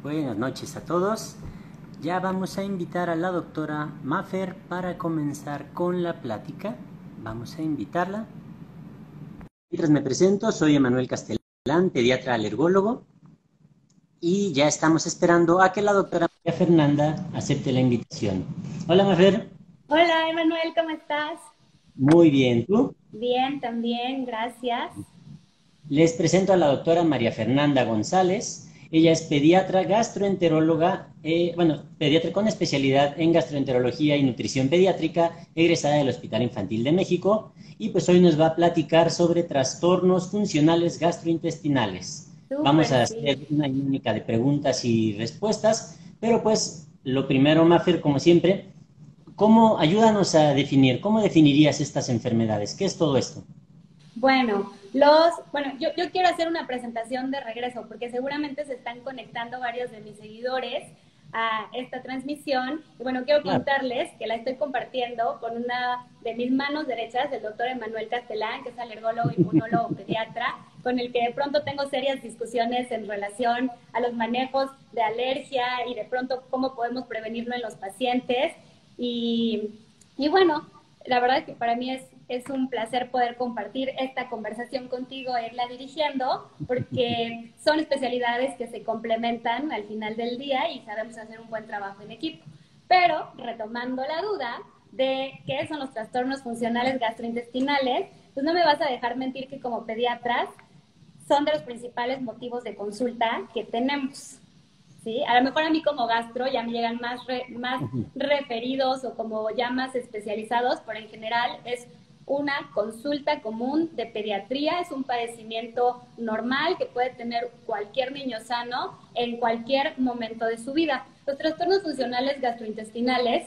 Buenas noches a todos. Ya vamos a invitar a la doctora Mafer para comenzar con la plática. Vamos a invitarla. Mientras me presento, soy Emanuel Castellán, pediatra alergólogo, y ya estamos esperando a que la doctora María Fernanda acepte la invitación. Hola, Mafer. Hola, Emanuel, ¿cómo estás? Muy bien, ¿tú? Bien, también, gracias. Les presento a la doctora María Fernanda González. Ella es pediatra gastroenteróloga, pediatra con especialidad en gastroenterología y nutrición pediátrica, egresada del Hospital Infantil de México, y pues hoy nos va a platicar sobre trastornos funcionales gastrointestinales. Vamos Súper, a sí. hacer una dinámica de preguntas y respuestas, pero pues lo primero, Mafer, como siempre, ayúdanos a definir, ¿cómo definirías estas enfermedades? ¿Qué es todo esto? Bueno, yo quiero hacer una presentación de regreso porque seguramente se están conectando varios de mis seguidores a esta transmisión. Y bueno, quiero Claro. contarles que la estoy compartiendo con una de mis manos derechas, el doctor Emanuel Castellán, que es alergólogo, inmunólogo, pediatra, con el que de pronto tengo serias discusiones en relación a los manejos de alergia y de pronto cómo podemos prevenirlo en los pacientes. Y, y bueno, la verdad es que para mí es un placer poder compartir esta conversación contigo e irla dirigiendo, porque son especialidades que se complementan al final del día y sabemos hacer un buen trabajo en equipo. Pero, retomando la duda de qué son los trastornos funcionales gastrointestinales, pues no me vas a dejar mentir que como pediatras son de los principales motivos de consulta que tenemos. ¿Sí? A lo mejor a mí como gastro ya me llegan más referidos o como ya más especializados, pero en general es una consulta común de pediatría, es un padecimiento normal que puede tener cualquier niño sano en cualquier momento de su vida. Los trastornos funcionales gastrointestinales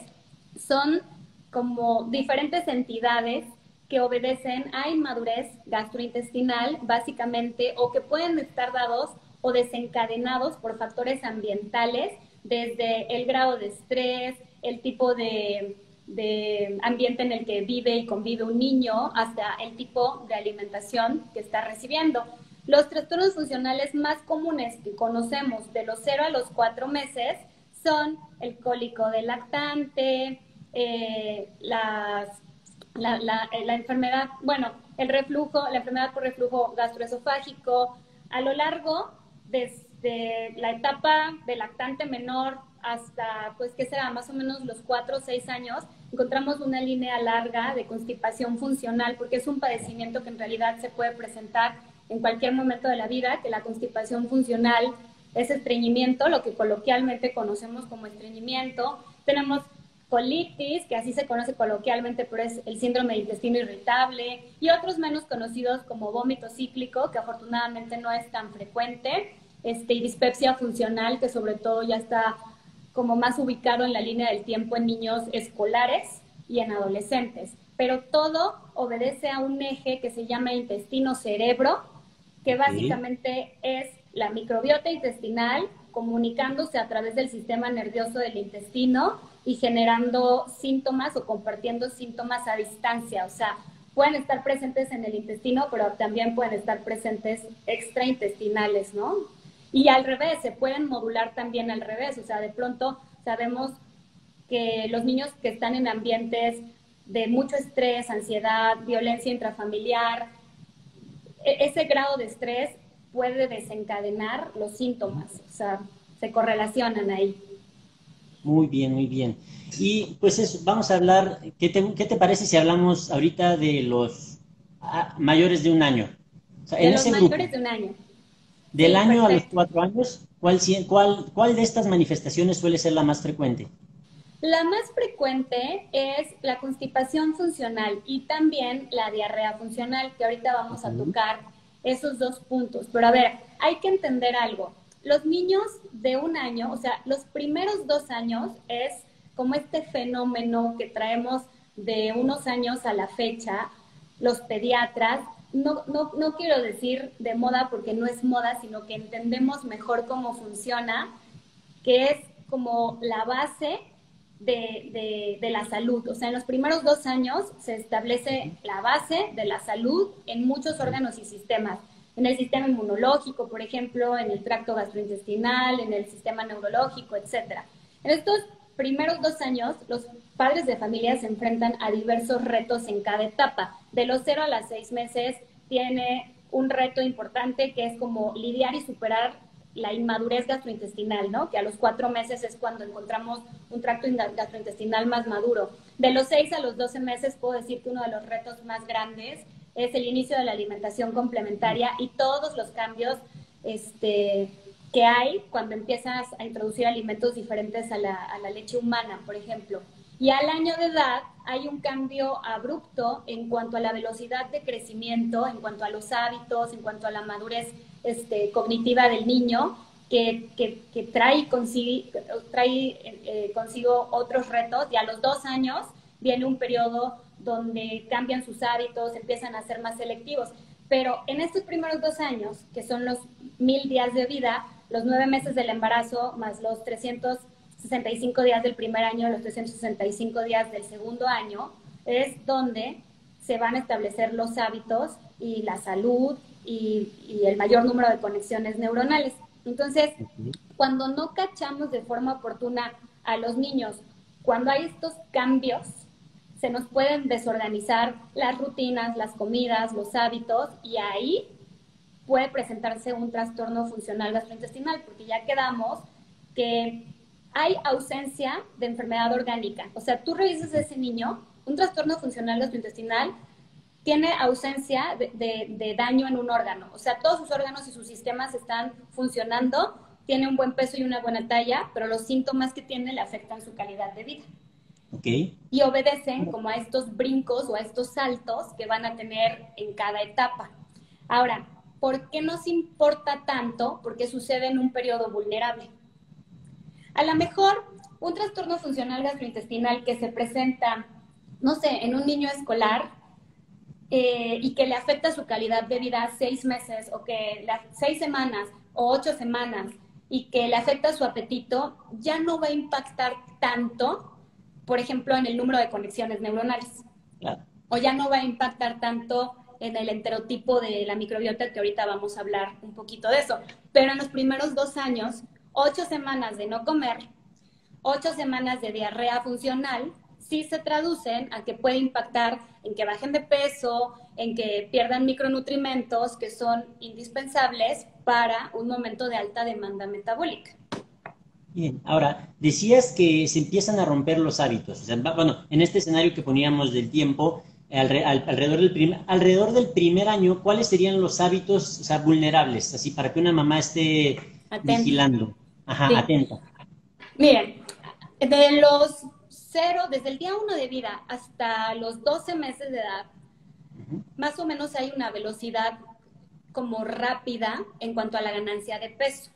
son como diferentes entidades que obedecen a inmadurez gastrointestinal, básicamente, o que pueden estar dados o desencadenados por factores ambientales, desde el grado de estrés, el tipo de ambiente en el que vive y convive un niño, hasta el tipo de alimentación que está recibiendo. Los trastornos funcionales más comunes que conocemos de los 0 a los 4 meses son el cólico del lactante, la enfermedad, bueno, el reflujo, la enfermedad por reflujo gastroesofágico. A lo largo, desde la etapa del lactante menor hasta, pues, ¿qué será? Más o menos los 4 o 6 años, encontramos una línea larga de constipación funcional, porque es un padecimiento que en realidad se puede presentar en cualquier momento de la vida, que la constipación funcional es estreñimiento, lo que coloquialmente conocemos como estreñimiento. Tenemos colitis, que así se conoce coloquialmente, pero es el síndrome de intestino irritable, y otros menos conocidos como vómito cíclico, que afortunadamente no es tan frecuente, y dispepsia funcional, que sobre todo ya está como más ubicado en la línea del tiempo en niños escolares y en adolescentes. Pero todo obedece a un eje que se llama intestino-cerebro, que Ok. básicamente es la microbiota intestinal comunicándose a través del sistema nervioso del intestino y generando síntomas o compartiendo síntomas a distancia. O sea, pueden estar presentes en el intestino, pero también pueden estar presentes extraintestinales, ¿no? Y al revés, se pueden modular también al revés. O sea, de pronto sabemos que los niños que están en ambientes de mucho estrés, ansiedad, violencia intrafamiliar, ese grado de estrés puede desencadenar los síntomas, o sea, se correlacionan ahí. Muy bien, muy bien. Y pues eso, vamos a hablar, ¿qué te parece si hablamos ahorita de los mayores de un año? O sea, De en los ese grupo, mayores de un año. del Sí, año a los perfecto. 4 años, ¿cuál de estas manifestaciones suele ser la más frecuente? La más frecuente es la constipación funcional y también la diarrea funcional, que ahorita vamos a Ujú. tocar esos dos puntos. Pero a ver, hay que entender algo. Los niños de un año, o sea, los primeros 2 años es como este fenómeno que traemos de unos años a la fecha, los pediatras, no quiero decir de moda porque no es moda, sino que entendemos mejor cómo funciona, que es como la base de la salud. O sea, en los primeros 2 años se establece la base de la salud en muchos Ok. órganos y sistemas. en el sistema inmunológico, por ejemplo, en el tracto gastrointestinal, en el sistema neurológico, etcétera. En estos primeros 2 años, los padres de familia se enfrentan a diversos retos en cada etapa. De los 0 a los 6 meses tiene un reto importante que es como lidiar y superar la inmadurez gastrointestinal, ¿no? Que a los 4 meses es cuando encontramos un tracto gastrointestinal más maduro. De los 6 a los 12 meses puedo decir que uno de los retos más grandes es el inicio de la alimentación complementaria y todos los cambios que hay cuando empiezas a introducir alimentos diferentes a la leche humana, por ejemplo. Y al año de edad hay un cambio abrupto en cuanto a la velocidad de crecimiento, en cuanto a los hábitos, en cuanto a la madurez cognitiva del niño, que trae consigo otros retos, y a los 2 años viene un periodo donde cambian sus hábitos, empiezan a ser más selectivos. Pero en estos primeros 2 años, que son los 1000 días de vida, los 9 meses del embarazo, más los 365 días del primer año, los 365 días del segundo año, es donde se van a establecer los hábitos y la salud y el mayor número de conexiones neuronales. Entonces, cuando no cachamos de forma oportuna a los niños, cuando hay estos cambios, se nos pueden desorganizar las rutinas, las comidas, los hábitos, y ahí puede presentarse un trastorno funcional gastrointestinal, porque ya quedamos que hay ausencia de enfermedad orgánica. O sea, tú revisas a ese niño, un trastorno funcional gastrointestinal tiene ausencia de daño en un órgano. O sea, todos sus órganos y sus sistemas están funcionando, tiene un buen peso y una buena talla, pero los síntomas que tiene le afectan su calidad de vida. Okay. Y obedecen como a estos brincos o a estos saltos que van a tener en cada etapa. Ahora, ¿por qué nos importa tanto? Porque sucede en un periodo vulnerable. A lo mejor un trastorno funcional gastrointestinal que se presenta, no sé, en un niño escolar y que le afecta su calidad de vida 6 meses o que 6 semanas o 8 semanas y que le afecta su apetito, ya no va a impactar tanto, por ejemplo, en el número de conexiones neuronales. Claro. O ya no va a impactar tanto en el enterotipo de la microbiota, que ahorita vamos a hablar un poquito de eso. Pero en los primeros 2 años, 8 semanas de no comer, 8 semanas de diarrea funcional, sí se traducen a que puede impactar en que bajen de peso, en que pierdan micronutrimentos que son indispensables para un momento de alta demanda metabólica. Bien, ahora, decías que se empiezan a romper los hábitos. O sea, bueno, en este escenario que poníamos del tiempo, alrededor del primer año, ¿cuáles serían los hábitos, o sea, vulnerables? Así, para que una mamá esté vigilando. Ajá, sí. Atenta. Miren, desde el día 1 de vida hasta los 12 meses de edad, más o menos hay una velocidad como rápida en cuanto a la ganancia de peso.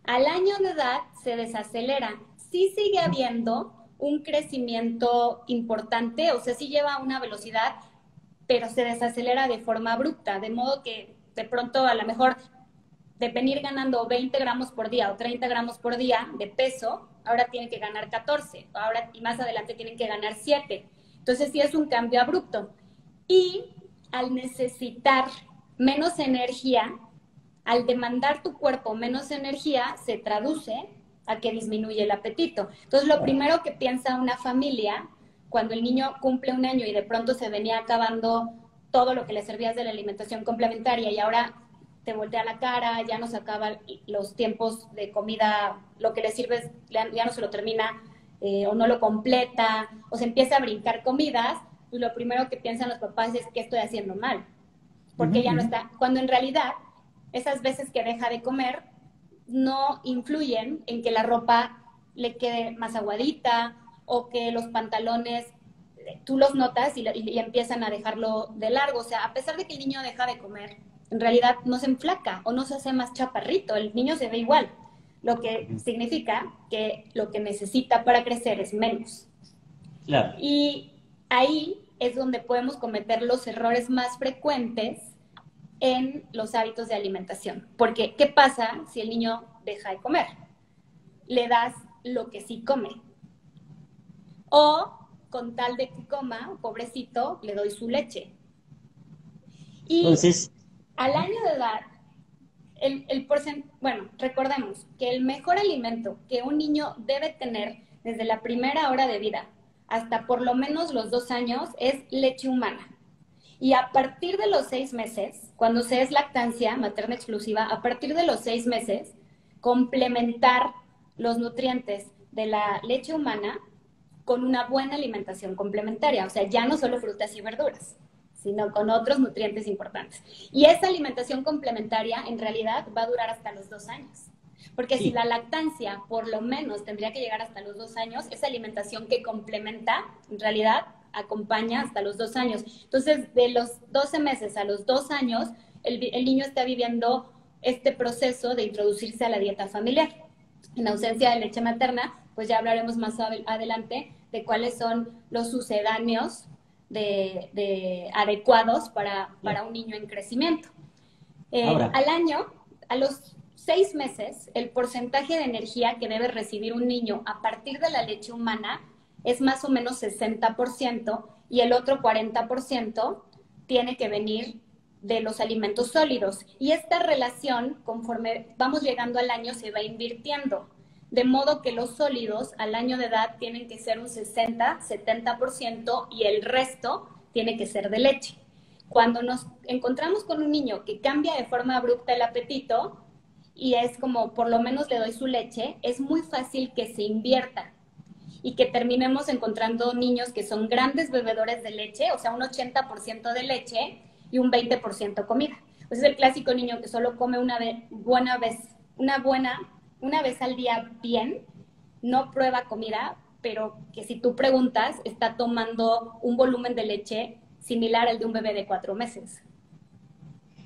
Al año de edad se desacelera. Sí sigue habiendo un crecimiento importante, o sea, sí lleva una velocidad, pero se desacelera de forma abrupta, de modo que de pronto a lo mejor de venir ganando 20 gramos por día o 30 gramos por día de peso, ahora tienen que ganar 14, ahora y más adelante tienen que ganar 7. Entonces sí es un cambio abrupto. Y al necesitar menos energía, al demandar tu cuerpo menos energía, se traduce a que disminuye el apetito. Entonces, lo primero que piensa una familia cuando el niño cumple 1 año y de pronto se venía acabando todo lo que le servías de la alimentación complementaria y ahora te voltea la cara, ya no se acaban los tiempos de comida, lo que le sirves ya no se lo termina o no lo completa, o se empieza a brincar comidas, pues lo primero que piensan los papás es que estoy haciendo mal, porque ya no está, cuando en realidad esas veces que deja de comer no influyen en que la ropa le quede más aguadita o que los pantalones tú los notas y empiezan a dejarlo de largo. O sea, a pesar de que el niño deja de comer, en realidad no se enflaca o no se hace más chaparrito, el niño se ve igual, lo que significa que lo que necesita para crecer es menos. Claro. Y ahí es donde podemos cometer los errores más frecuentes en los hábitos de alimentación. Porque, ¿qué pasa si el niño deja de comer? Le das lo que sí come. O, con tal de que coma, pobrecito, le doy su leche. Entonces, Al año de edad, bueno, recordemos que el mejor alimento que un niño debe tener desde la primera hora de vida hasta por lo menos los 2 años es leche humana. Y a partir de los 6 meses, cuando se es lactancia materna exclusiva, a partir de los 6 meses, complementar los nutrientes de la leche humana con una buena alimentación complementaria. O sea, ya no solo frutas y verduras, sino con otros nutrientes importantes. Y esa alimentación complementaria en realidad va a durar hasta los 2 años. Porque si la lactancia por lo menos tendría que llegar hasta los 2 años, esa alimentación que complementa, en realidad acompaña hasta los 2 años. Entonces, de los 12 meses a los 2 años, el niño está viviendo este proceso de introducirse a la dieta familiar. En ausencia de leche materna, pues ya hablaremos más adelante de cuáles son los sucedáneos adecuados para un niño en crecimiento. Al año, a los 6 meses, el porcentaje de energía que debe recibir un niño a partir de la leche humana es más o menos 60% y el otro 40% tiene que venir de los alimentos sólidos. Y esta relación, conforme vamos llegando al año, se va invirtiendo. De modo que los sólidos al año de edad tienen que ser un 60-70% y el resto tiene que ser de leche. Cuando nos encontramos con un niño que cambia de forma abrupta el apetito y es como por lo menos le doy su leche, es muy fácil que se invierta y que terminemos encontrando niños que son grandes bebedores de leche, o sea, un 80% de leche y un 20% comida. Pues es el clásico niño que solo come una vez al día bien, no prueba comida, pero que si tú preguntas, está tomando un volumen de leche similar al de un bebé de 4 meses.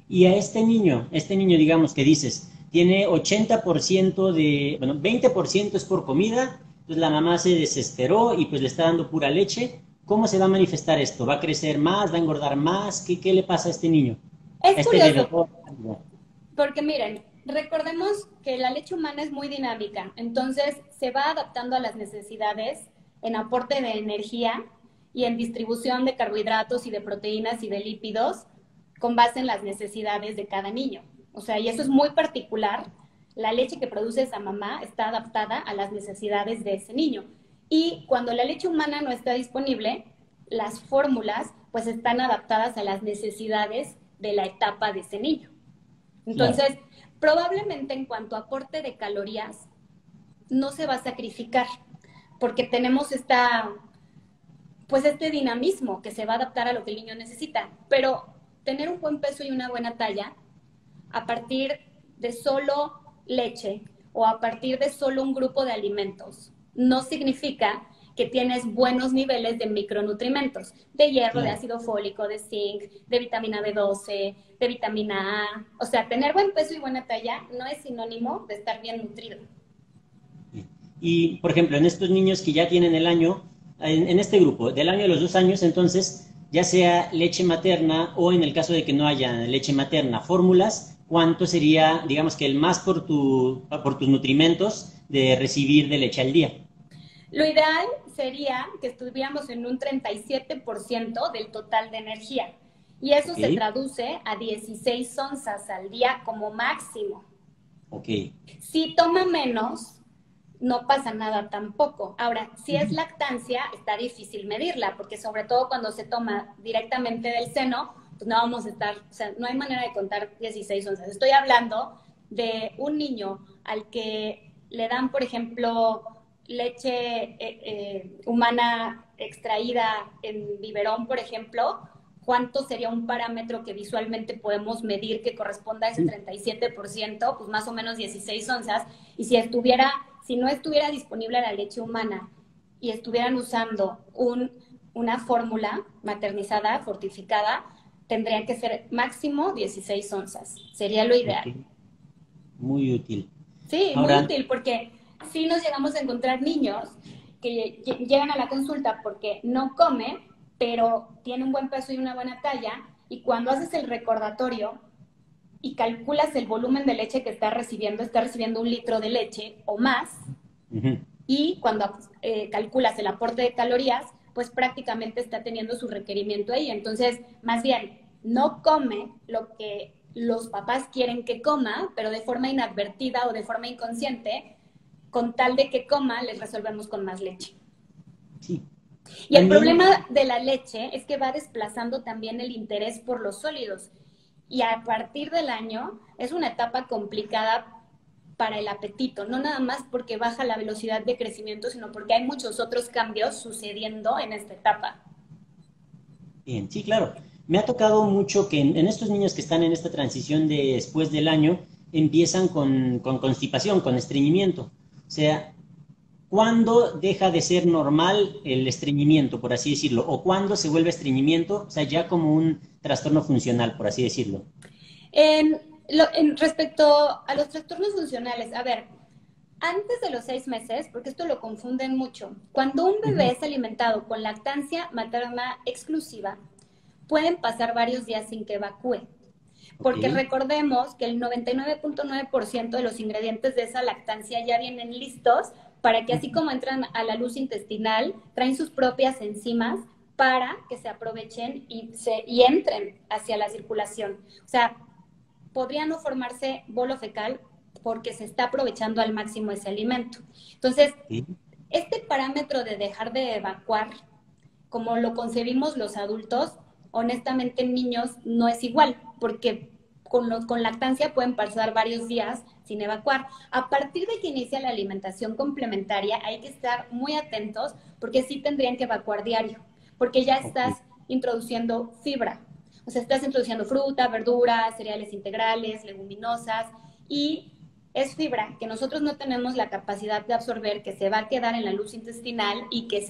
Y a este niño, digamos que dices, tiene 80% bueno, 20% es por comida, entonces la mamá se desesperó y pues le está dando pura leche. ¿Cómo se va a manifestar esto? ¿Va a crecer más? ¿Va a engordar más? ¿Qué le pasa a este niño? Es curioso, porque miren, recordemos que la leche humana es muy dinámica, entonces se va adaptando a las necesidades en aporte de energía y en distribución de carbohidratos y de proteínas y de lípidos con base en las necesidades de cada niño. O sea, y eso es muy particular. La leche que produce esa mamá está adaptada a las necesidades de ese niño. Y cuando la leche humana no está disponible, las fórmulas pues están adaptadas a las necesidades de la etapa de ese niño. Entonces, probablemente en cuanto a aporte de calorías, no se va a sacrificar, porque tenemos este dinamismo que se va a adaptar a lo que el niño necesita. Pero tener un buen peso y una buena talla, a partir de solo leche o a partir de solo un grupo de alimentos, no significa que tienes buenos niveles de micronutrientes, de hierro, de ácido fólico, de zinc, de vitamina B12, de vitamina A. O sea, tener buen peso y buena talla no es sinónimo de estar bien nutrido. Y, por ejemplo, en estos niños que ya tienen el año, en este grupo, del año a los 2 años, entonces, ya sea leche materna o en el caso de que no haya leche materna, fórmulas, ¿cuánto sería, digamos que el más por tus nutrimentos de recibir de leche al día? Lo ideal sería que estuviéramos en un 37% del total de energía. Y eso se traduce a 16 onzas al día como máximo. Si toma menos, no pasa nada tampoco. Ahora, si es lactancia, está difícil medirla, porque sobre todo cuando se toma directamente del seno, pues no vamos a estar, o sea, no hay manera de contar 16 onzas. Estoy hablando de un niño al que le dan, por ejemplo, leche humana extraída en biberón, por ejemplo, ¿cuánto sería un parámetro que visualmente podemos medir que corresponda a ese 37%? Pues más o menos 16 onzas. Y si no estuviera disponible la leche humana y estuvieran usando una fórmula maternizada, fortificada, tendrían que ser máximo 16 onzas. Sería lo ideal. Muy útil. Sí, ahora, muy útil, porque sí nos llegamos a encontrar niños que llegan a la consulta porque no come, pero tiene un buen peso y una buena talla, y cuando haces el recordatorio y calculas el volumen de leche que está recibiendo 1 litro de leche o más, y cuando calculas el aporte de calorías, pues prácticamente está teniendo su requerimiento ahí. Entonces, más bien, no come lo que los papás quieren que coma, pero de forma inadvertida o de forma inconsciente, con tal de que coma, les resolvemos con más leche. Sí. Y el También, problema de la leche es que va desplazando también el interés por los sólidos. Y a partir del año es una etapa complicada para el apetito, no nada más porque baja la velocidad de crecimiento, sino porque hay muchos otros cambios sucediendo en esta etapa. bien, sí, claro. Me ha tocado mucho que en estos niños que están en esta transición de después del año, empiezan con constipación, con estreñimiento. O sea, ¿cuándo deja de ser normal el estreñimiento, por así decirlo? ¿O cuándo se vuelve estreñimiento, o sea, ya como un trastorno funcional, por así decirlo? Respecto a los trastornos funcionales, a ver, antes de los 6 meses, porque esto lo confunden mucho, cuando un bebé Ujú. es alimentado con lactancia materna exclusiva, pueden pasar varios días sin que evacúe. Ok. Porque recordemos que el 99.9% de los ingredientes de esa lactancia ya vienen listos para que así Ujú. como entran a la luz intestinal, traen sus propias enzimas para que se aprovechen y entren hacia la circulación. O sea, podría no formarse bolo fecal porque se está aprovechando al máximo ese alimento. Entonces, Ok. este parámetro de dejar de evacuar, como lo concebimos los adultos, honestamente en niños no es igual, porque con lactancia pueden pasar varios días sin evacuar. A partir de que inicia la alimentación complementaria, hay que estar muy atentos porque sí tendrían que evacuar diario, porque ya Ok. estás introduciendo fibra. O sea, estás introduciendo fruta, verduras, cereales integrales, leguminosas y es fibra que nosotros no tenemos la capacidad de absorber, que se va a quedar en la luz intestinal y que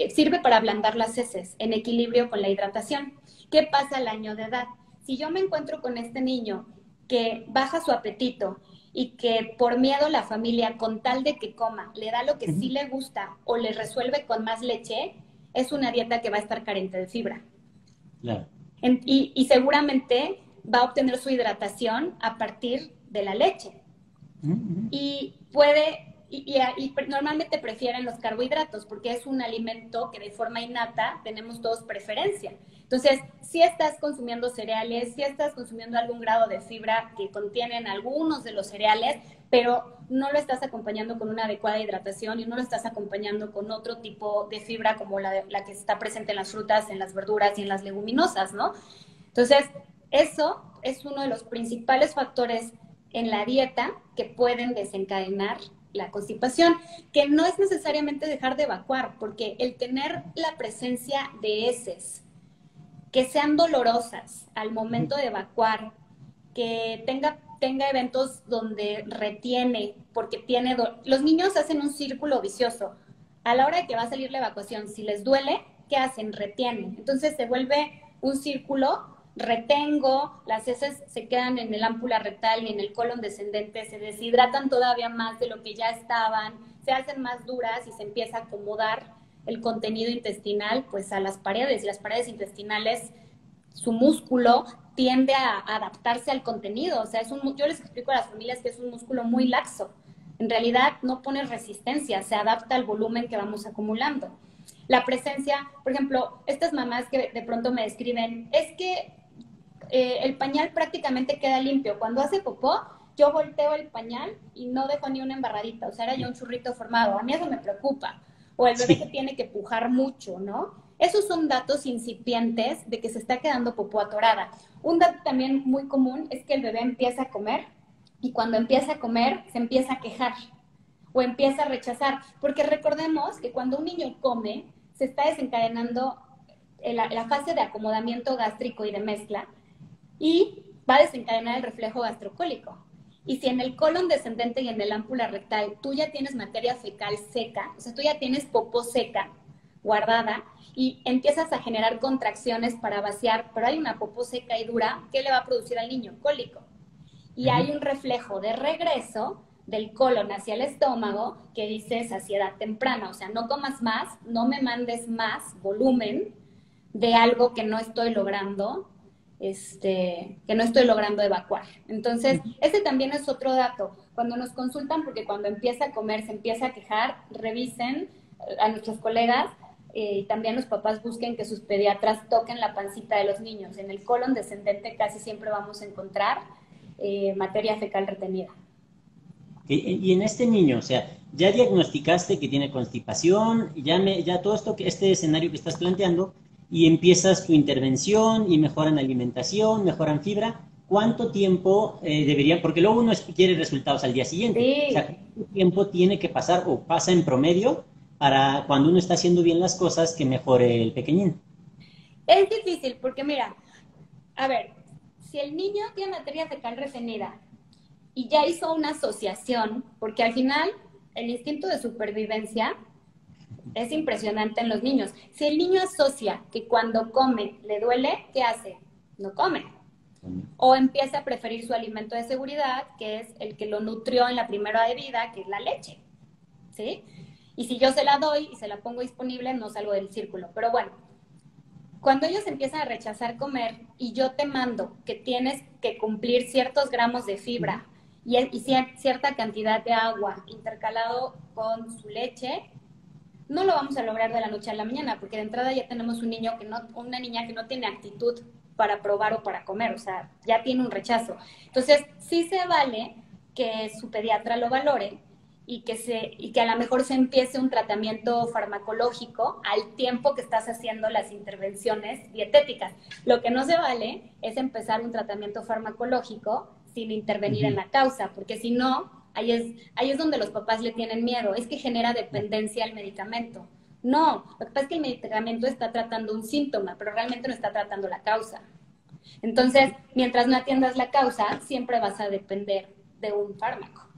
sirve para ablandar las heces en equilibrio con la hidratación. ¿Qué pasa al año de edad? Si yo me encuentro con este niño que baja su apetito y que por miedo la familia, con tal de que coma, le da lo que sí Ujú. le gusta o le resuelve con más leche, es una dieta que va a estar carente de fibra. Claro. Y seguramente va a obtener su hidratación a partir de la leche. Ujú, ujú. Y normalmente prefieren los carbohidratos porque es un alimento que de forma innata tenemos todos preferencia. Entonces, si estás consumiendo cereales, si estás consumiendo algún grado de fibra que contienen algunos de los cereales, pero no lo estás acompañando con una adecuada hidratación y no lo estás acompañando con otro tipo de fibra como la que está presente en las frutas, en las verduras y en las leguminosas, ¿no? Entonces, eso es uno de los principales factores en la dieta que pueden desencadenar la constipación, que no es necesariamente dejar de evacuar, porque el tener la presencia de heces que sean dolorosas al Ujú. momento de evacuar, que tenga eventos donde retiene, porque los niños hacen un círculo vicioso. A la hora de que va a salir la evacuación, si les duele, ¿qué hacen? Retienen. Entonces se vuelve un círculo, retengo, las heces se quedan en el ámpula rectal y en el colon descendente, se deshidratan todavía más de lo que ya estaban, se hacen más duras y se empieza a acomodar el contenido intestinal pues a las paredes, y las paredes intestinales, su músculo tiende a adaptarse al contenido. O sea, yo les explico a las familias que es un músculo muy laxo. En realidad no pone resistencia, se adapta al volumen que vamos acumulando. La presencia, por ejemplo, estas mamás que de pronto me describen, es que el pañal prácticamente queda limpio. Cuando hace popó, yo volteo el pañal y no dejo ni una embarradita. O sea, era ya un churrito formado. A mí eso me preocupa. O el bebé que Sí. tiene que pujar mucho, ¿no? Esos son datos incipientes de que se está quedando popó atorada. Un dato también muy común es que el bebé empieza a comer y cuando empieza a comer se empieza a quejar o empieza a rechazar. Porque recordemos que cuando un niño come, se está desencadenando la fase de acomodamiento gástrico y de mezcla y va a desencadenar el reflejo gastrocólico. Y si en el colon descendente y en el ámpula rectal tú ya tienes materia fecal seca, o sea, tú ya tienes popó seca guardada y empiezas a generar contracciones para vaciar, pero hay una popó seca y dura, ¿qué le va a producir al niño? Cólico. Y Ujú. hay un reflejo de regreso del colon hacia el estómago que dice saciedad temprana, o sea, no comas más, no me mandes más volumen de algo que no estoy logrando, que no estoy logrando evacuar. Entonces, Ujú. ese también es otro dato. Cuando nos consultan, porque cuando empieza a comer se empieza a quejar, revisen a nuestros colegas y también los papás busquen que sus pediatras toquen la pancita de los niños. En el colon descendente casi siempre vamos a encontrar materia fecal retenida. Y en este niño, o sea, ya diagnosticaste que tiene constipación, ya todo esto, este escenario que estás planteando, y empiezas tu intervención y mejoran alimentación, mejoran fibra. ¿Cuánto tiempo deberían? Porque luego uno quiere resultados al día siguiente. Sí. O sea, ¿cuánto tiempo tiene que pasar o pasa en promedio para cuando uno está haciendo bien las cosas que mejore el pequeñín? Es difícil porque mira, a ver, si el niño tiene materia fecal retenida y ya hizo una asociación, porque al final el instinto de supervivencia es impresionante en los niños. Si el niño asocia que cuando come le duele, ¿qué hace? No come. O empieza a preferir su alimento de seguridad, que es el que lo nutrió en la primera hora de vida, que es la leche. ¿Sí? Y si yo se la doy y se la pongo disponible, no salgo del círculo. Pero bueno, cuando ellos empiezan a rechazar comer y yo te mando que tienes que cumplir ciertos gramos de fibra y cierta cantidad de agua intercalado con su leche, no lo vamos a lograr de la noche a la mañana, porque de entrada ya tenemos una niña que no tiene actitud para probar o para comer, o sea, ya tiene un rechazo. Entonces, sí se vale que su pediatra lo valore y que a lo mejor se empiece un tratamiento farmacológico al tiempo que estás haciendo las intervenciones dietéticas. Lo que no se vale es empezar un tratamiento farmacológico sin intervenir en la causa, porque si no, ahí es donde los papás le tienen miedo, es que genera dependencia al medicamento. No, lo que pasa es que el medicamento está tratando un síntoma, pero realmente no está tratando la causa. Entonces, mientras no atiendas la causa, siempre vas a depender de un fármaco.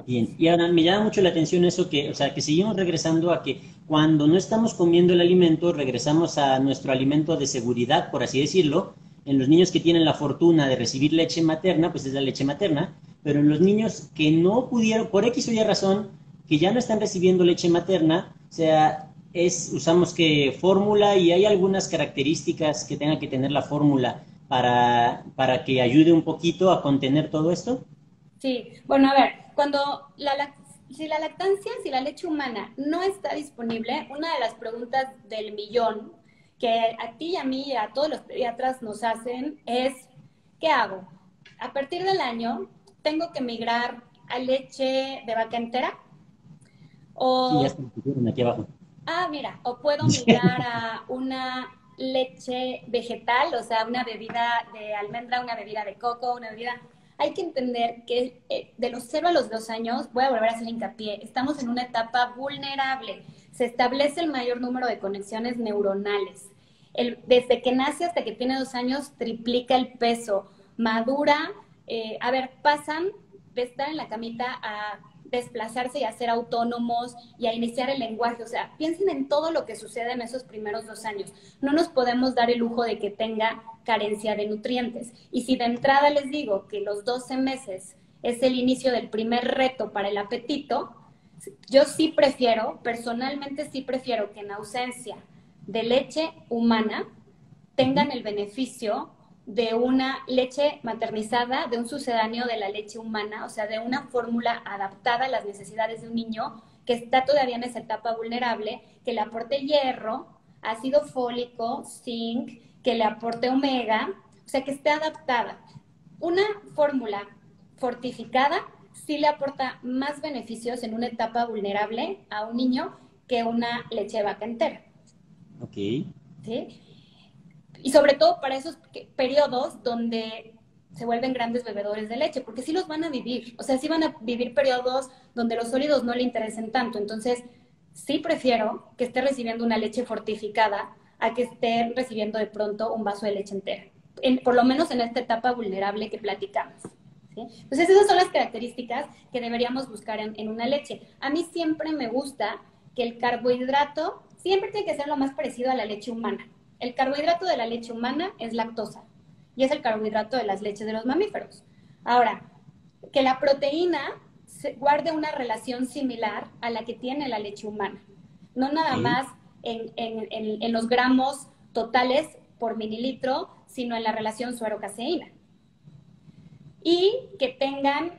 Bien, y ahora me llama mucho la atención eso que, o sea, que seguimos regresando a que cuando no estamos comiendo el alimento, regresamos a nuestro alimento de seguridad, por así decirlo. En los niños que tienen la fortuna de recibir leche materna, pues es la leche materna, pero en los niños que no pudieron, por X o Y razón, que ya no están recibiendo leche materna, o sea, usamos que fórmula y hay algunas características que tenga que tener la fórmula para que ayude un poquito a contener todo esto. Sí, bueno, a ver, si la lactancia, si la leche humana no está disponible, una de las preguntas del millón que a ti y a mí y a todos los pediatras nos hacen es, ¿qué hago? A partir del año, ¿tengo que migrar a leche de vaca entera? Sí, ya O, está aquí abajo. mira, o puedo migrar a una leche vegetal, o sea, una bebida de almendra, una bebida de coco, una bebida. Hay que entender que de los 0 a los 2 años, voy a volver a hacer hincapié, estamos en una etapa vulnerable. Se establece el mayor número de conexiones neuronales. Desde que nace hasta que tiene 2 años, triplica el peso, madura. Pasan de estar en la camita a desplazarse y a ser autónomos y a iniciar el lenguaje. O sea, piensen en todo lo que sucede en esos primeros 2 años. No nos podemos dar el lujo de que tenga carencia de nutrientes. Y si de entrada les digo que los 12 meses es el inicio del primer reto para el apetito, yo sí prefiero, personalmente sí prefiero que en ausencia de leche humana tengan el beneficio de una leche maternizada, de un sucedáneo de la leche humana, o sea, de una fórmula adaptada a las necesidades de un niño que está todavía en esa etapa vulnerable, que le aporte hierro, ácido fólico, zinc, que le aporte omega, o sea, que esté adaptada. Una fórmula fortificada sí le aporta más beneficios en una etapa vulnerable a un niño que una leche de vaca entera. Ok. ¿Sí? Y sobre todo para esos periodos donde se vuelven grandes bebedores de leche, porque sí los van a vivir, o sea, sí van a vivir periodos donde los sólidos no le interesen tanto. Entonces, sí prefiero que esté recibiendo una leche fortificada a que esté recibiendo de pronto un vaso de leche entera, por lo menos en esta etapa vulnerable que platicamos. ¿Sí? Entonces, esas son las características que deberíamos buscar en una leche. A mí siempre me gusta que el carbohidrato siempre tiene que ser lo más parecido a la leche humana. El carbohidrato de la leche humana es lactosa y es el carbohidrato de las leches de los mamíferos. Ahora, que la proteína guarde una relación similar a la que tiene la leche humana. No nada más en los gramos totales por mililitro, sino en la relación suero-caseína. Y que tengan,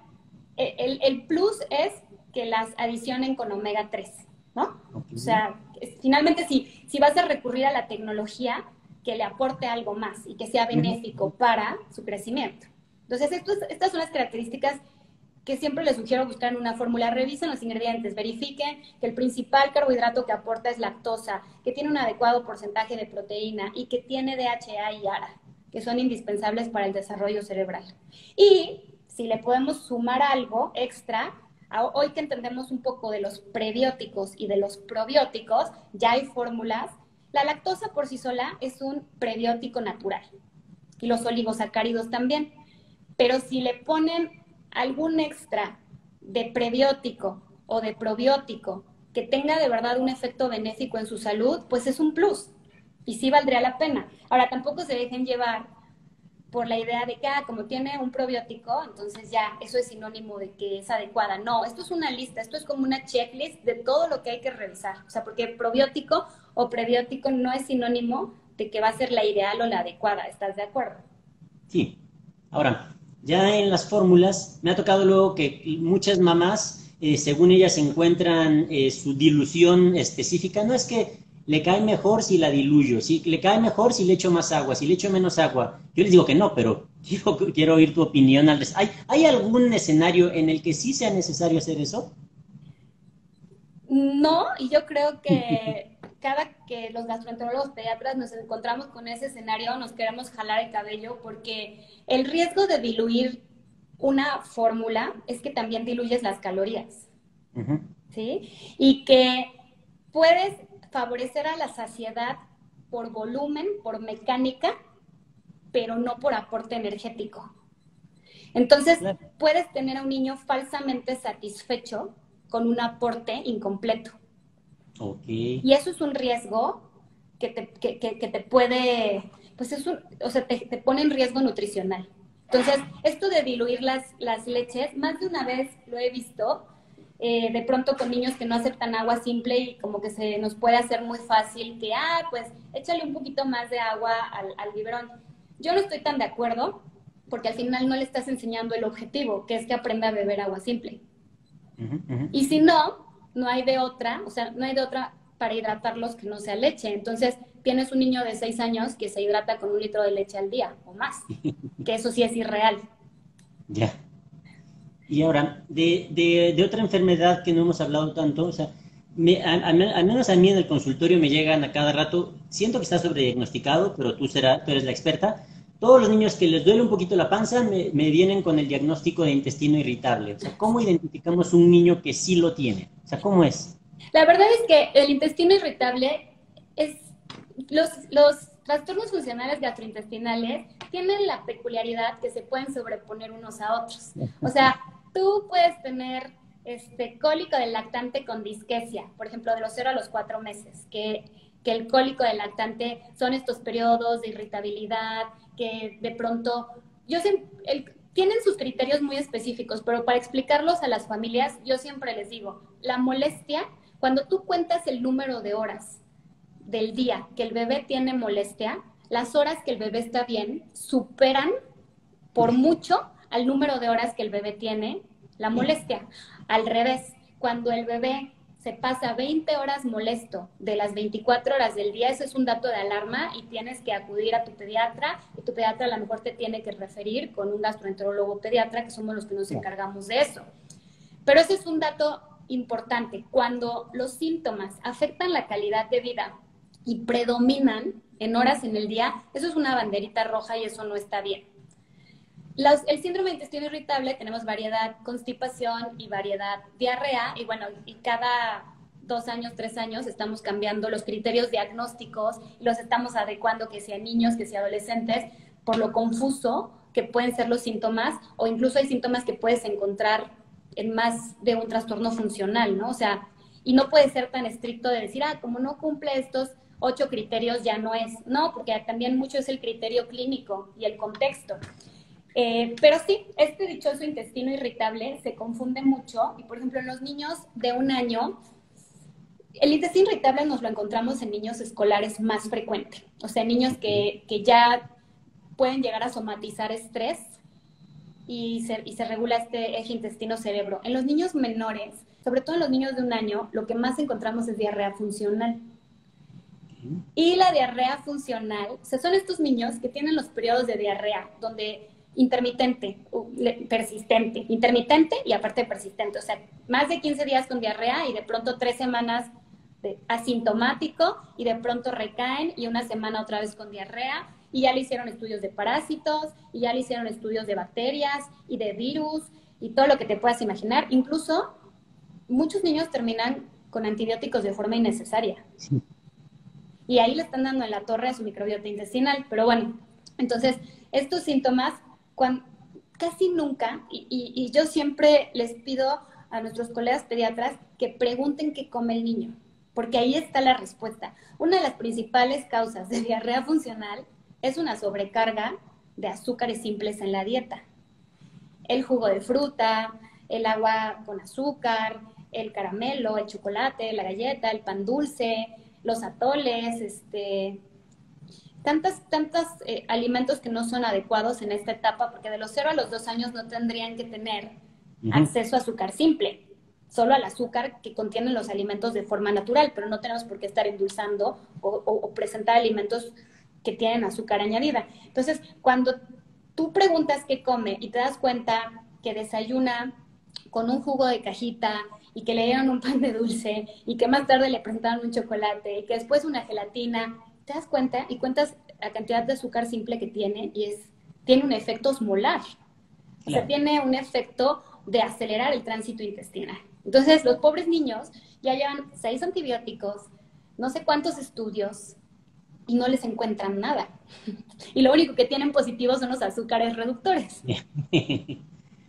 el plus es que las adicionen con omega 3, ¿no? Okay. O sea, finalmente si vas a recurrir a la tecnología, que le aporte algo más y que sea benéfico para su crecimiento. Entonces, estas son las características que siempre les sugiero buscar en una fórmula. Revisen los ingredientes, verifiquen que el principal carbohidrato que aporta es lactosa, que tiene un adecuado porcentaje de proteína y que tiene DHA y ARA, que son indispensables para el desarrollo cerebral. Y si le podemos sumar algo extra, hoy que entendemos un poco de los prebióticos y de los probióticos, ya hay fórmulas. La lactosa por sí sola es un prebiótico natural y los oligosacáridos también. Pero si le ponen algún extra de prebiótico o de probiótico que tenga de verdad un efecto benéfico en su salud, pues es un plus y sí valdría la pena. Ahora, tampoco se dejen llevar por la idea de que, como tiene un probiótico, entonces ya eso es sinónimo de que es adecuada. No, esto es una lista, esto es como una checklist de todo lo que hay que revisar. O sea, porque probiótico o prebiótico no es sinónimo de que va a ser la ideal o la adecuada. ¿Estás de acuerdo? Sí. Ahora, ya en las fórmulas, me ha tocado luego que muchas mamás, según ellas encuentran su dilución específica, no es que le cae mejor si la diluyo, si le cae mejor si le echo más agua, si le echo menos agua. Yo les digo que no, pero quiero oír tu opinión al respecto. ¿Hay algún escenario en el que sí sea necesario hacer eso? No, y yo creo que cada que los gastroenterólogos pediatras nos encontramos con ese escenario, nos queremos jalar el cabello porque el riesgo de diluir una fórmula es que también diluyes las calorías, ¿sí? Y que puedes favorecer a la saciedad por volumen, por mecánica, pero no por aporte energético. Entonces, puedes tener a un niño falsamente satisfecho con un aporte incompleto. Okay. Y eso es un riesgo que te puede, pues te pone en riesgo nutricional. Entonces, esto de diluir las leches, más de una vez lo he visto, de pronto con niños que no aceptan agua simple y como que se nos puede hacer muy fácil que, pues échale un poquito más de agua al biberón. Yo no estoy tan de acuerdo porque al final no le estás enseñando el objetivo, que es que aprenda a beber agua simple. Y si no, no hay de otra, o sea, no hay de otra para hidratarlos que no sea leche. Entonces, tienes un niño de 6 años que se hidrata con 1 litro de leche al día o más, que eso sí es irreal. Ya. Y ahora, de otra enfermedad que no hemos hablado tanto, o sea, al menos a mí en el consultorio me llegan a cada rato, siento que está sobrediagnosticado, pero tú eres la experta. Todos los niños que les duele un poquito la panza me vienen con el diagnóstico de intestino irritable. O sea, ¿cómo identificamos un niño que sí lo tiene? O sea, ¿cómo es? La verdad es que el intestino irritable es... Los trastornos funcionales gastrointestinales tienen la peculiaridad que se pueden sobreponer unos a otros. O sea, tú puedes tener cólico del lactante con disquesia, por ejemplo, de los 0 a los 4 meses, que el cólico del lactante son estos periodos de irritabilidad, que de pronto, tienen sus criterios muy específicos, pero para explicarlos a las familias, yo siempre les digo, la molestia, cuando tú cuentas el número de horas del día que el bebé tiene molestia, las horas que el bebé está bien superan por mucho al número de horas que el bebé tiene la molestia. Al revés, cuando el bebé se pasa 20 horas molesto de las 24 horas del día, eso es un dato de alarma y tienes que acudir a tu pediatra y tu pediatra a lo mejor te tiene que referir con un gastroenterólogo pediatra, que somos los que nos encargamos de eso. Pero ese es un dato importante. Cuando los síntomas afectan la calidad de vida y predominan en horas en el día, eso es una banderita roja y eso no está bien. El síndrome de intestino irritable tenemos variedad constipación y variedad diarrea y bueno, y cada 2 años, 3 años estamos cambiando los criterios diagnósticos y los estamos adecuando que sea niños, que sea adolescentes, por lo confuso que pueden ser los síntomas o incluso hay síntomas que puedes encontrar en más de un trastorno funcional, ¿no? O sea, y no puede ser tan estricto de decir, como no cumple estos 8 criterios ya no es, no, porque también mucho es el criterio clínico y el contexto. Pero sí, este dichoso intestino irritable se confunde mucho y por ejemplo en los niños de 1 año, el intestino irritable nos lo encontramos en niños escolares más frecuente, o sea, niños que ya pueden llegar a somatizar estrés y se regula este eje intestino-cerebro. En los niños menores, sobre todo en los niños de 1 año, lo que más encontramos es diarrea funcional. Y la diarrea funcional, o sea, son estos niños que tienen los periodos de diarrea, donde intermitente, persistente, intermitente y aparte persistente, o sea, más de 15 días con diarrea y de pronto 3 semanas de asintomático y de pronto recaen y una semana otra vez con diarrea y ya le hicieron estudios de parásitos y ya le hicieron estudios de bacterias y de virus y todo lo que te puedas imaginar. Incluso muchos niños terminan con antibióticos de forma innecesaria. Sí. Y ahí le están dando en la torre a su microbiota intestinal. Pero bueno, entonces, estos síntomas, casi nunca, y yo siempre les pido a nuestros colegas pediatras que pregunten qué come el niño, porque ahí está la respuesta. Una de las principales causas de diarrea funcional es una sobrecarga de azúcares simples en la dieta. El jugo de fruta, el agua con azúcar, el caramelo, el chocolate, la galleta, el pan dulce, los atoles, tantos alimentos que no son adecuados en esta etapa, porque de los 0 a los 2 años no tendrían que tener acceso a azúcar simple, solo al azúcar que contienen los alimentos de forma natural, pero no tenemos por qué estar endulzando o presentar alimentos que tienen azúcar añadida. Entonces, cuando tú preguntas qué come y te das cuenta que desayuna con un jugo de cajita y que le dieron un pan de dulce y que más tarde le presentaron un chocolate y que después una gelatina, te das cuenta y cuentas la cantidad de azúcar simple que tiene y tiene un efecto osmolar. O sea, tiene un efecto de acelerar el tránsito intestinal. Entonces, los pobres niños ya llevan 6 antibióticos, no sé cuántos estudios, y no les encuentran nada. Y lo único que tienen positivo son los azúcares reductores.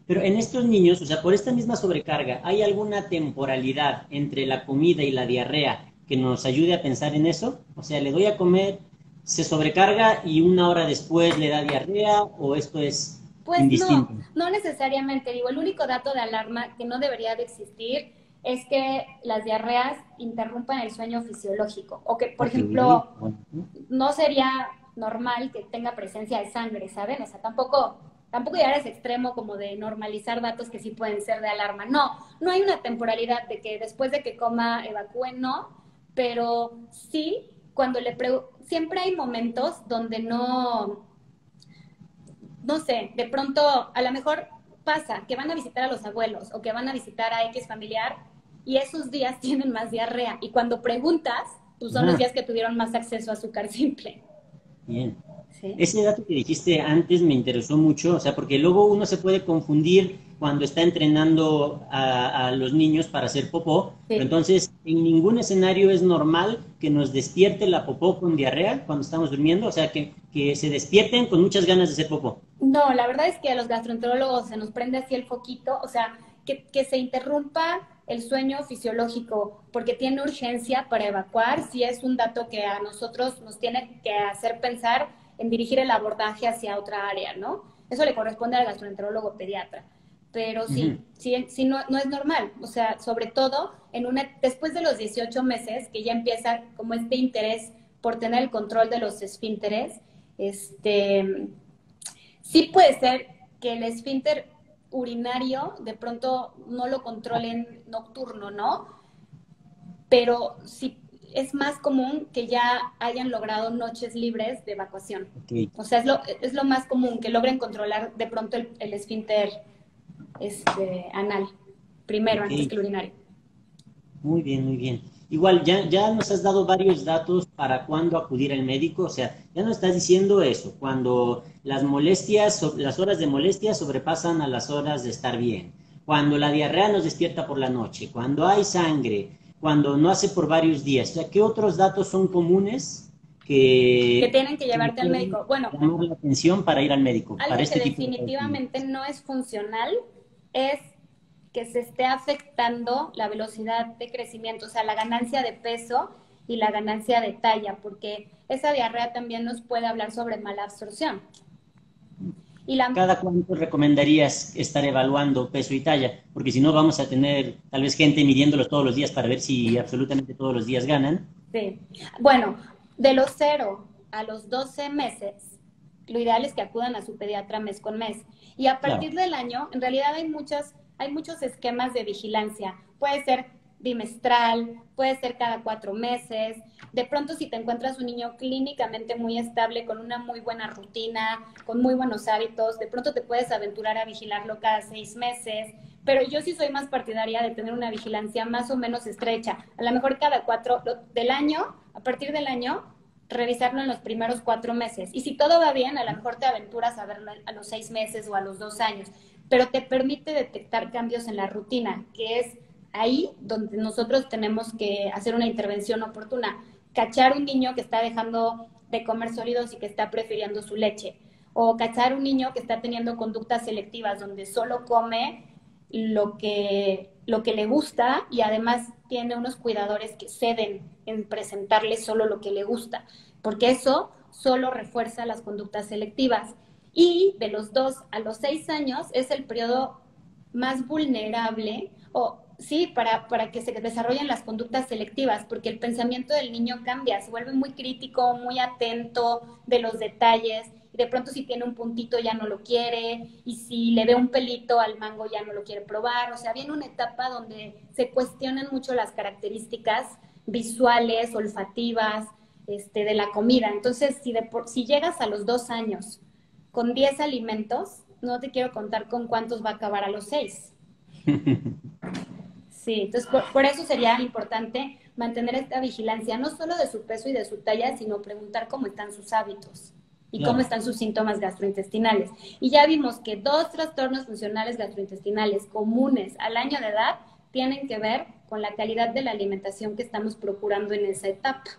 Pero en estos niños, o sea, por esta misma sobrecarga, ¿hay alguna temporalidad entre la comida y la diarrea que nos ayude a pensar en eso? O sea, le doy a comer, se sobrecarga y una hora después le da diarrea, ¿o esto es pues indistinto? No necesariamente. Digo, el único dato de alarma que no debería de existir es que las diarreas interrumpan el sueño fisiológico. O que, por ejemplo, no sería normal que tenga presencia de sangre, ¿saben? O sea, tampoco llegar a ese extremo como de normalizar datos que sí pueden ser de alarma. No hay una temporalidad de que después de que coma evacúe, no, pero sí, siempre hay momentos donde no sé, de pronto a lo mejor pasa que van a visitar a los abuelos o que van a visitar a X familiar y esos días tienen más diarrea y cuando preguntas, pues son los días que tuvieron más acceso a azúcar simple. Bien. ¿Sí? Ese dato que dijiste antes me interesó mucho, o sea, porque luego uno se puede confundir cuando está entrenando a los niños para hacer popó, sí. Pero entonces en ningún escenario es normal que nos despierte la popó con diarrea cuando estamos durmiendo, o sea, que se despierten con muchas ganas de hacer popó. No, la verdad es que a los gastroenterólogos se nos prende así el foquito, o sea, que se interrumpa el sueño fisiológico porque tiene urgencia para evacuar, sí es un dato que a nosotros nos tiene que hacer pensar en dirigir el abordaje hacia otra área, ¿no? Eso le corresponde al gastroenterólogo pediatra. Pero sí, sí no es normal. O sea, sobre todo después de los 18 meses, que ya empieza como este interés por tener el control de los esfínteres, sí puede ser que el esfínter urinario de pronto no lo controlen nocturno, ¿no? Pero sí es más común que ya hayan logrado noches libres de evacuación. Okay. O sea, es lo más común, que logren controlar de pronto el esfínter anal, primero, okay, antes que el urinario. Muy bien, muy bien. Igual, ya nos has dado varios datos para cuándo acudir al médico, o sea, ya nos estás diciendo eso, cuando las horas de molestia sobrepasan a las horas de estar bien, cuando la diarrea nos despierta por la noche, cuando hay sangre, cuando no hace por varios días. O sea, ¿qué otros datos son comunes que tienen que llevarte al médico? Bueno, llamar la atención para ir al médico. Algo para este que tipo definitivamente no es funcional es que se esté afectando la velocidad de crecimiento, o sea, la ganancia de peso y la ganancia de talla, porque esa diarrea también nos puede hablar sobre mala absorción. ¿Cada cuánto recomendarías estar evaluando peso y talla? Porque si no vamos a tener tal vez gente midiéndolos todos los días para ver si absolutamente todos los días ganan. Sí. Bueno, de los 0 a los 12 meses, lo ideal es que acudan a su pediatra mes con mes. Y a partir del año, en realidad hay muchos esquemas de vigilancia. Puede ser bimestral, puede ser cada 4 meses. De pronto, si te encuentras un niño clínicamente muy estable, con una muy buena rutina, con muy buenos hábitos, de pronto te puedes aventurar a vigilarlo cada 6 meses. Pero yo sí soy más partidaria de tener una vigilancia más o menos estrecha. A lo mejor cada 4 del año, a partir del año, revisarlo en los primeros 4 meses. Y si todo va bien, a lo mejor te aventuras a verlo a los 6 meses o a los 2 años. Pero te permite detectar cambios en la rutina, que es ahí donde nosotros tenemos que hacer una intervención oportuna. Cachar un niño que está dejando de comer sólidos y que está prefiriendo su leche. O cachar un niño que está teniendo conductas selectivas donde solo come lo que le gusta y además tiene unos cuidadores que ceden en presentarle solo lo que le gusta, porque eso solo refuerza las conductas selectivas. Y de los 2 a los 6 años es el periodo más vulnerable, o sí, para que se desarrollen las conductas selectivas, porque el pensamiento del niño cambia, se vuelve muy crítico, muy atento de los detalles, y de pronto si tiene un puntito ya no lo quiere, y si le ve un pelito al mango ya no lo quiere probar. O sea, viene una etapa donde se cuestionan mucho las características visuales, olfativas, de la comida. Entonces, si llegas a los 2 años con 10 alimentos, no te quiero contar con cuántos va a acabar a los 6. Sí, entonces por eso sería importante mantener esta vigilancia, no solo de su peso y de su talla, sino preguntar cómo están sus hábitos y cómo Claro. están sus síntomas gastrointestinales. Y ya vimos que 2 trastornos funcionales gastrointestinales comunes al año de edad tienen que ver con la calidad de la alimentación que estamos procurando en esa etapa.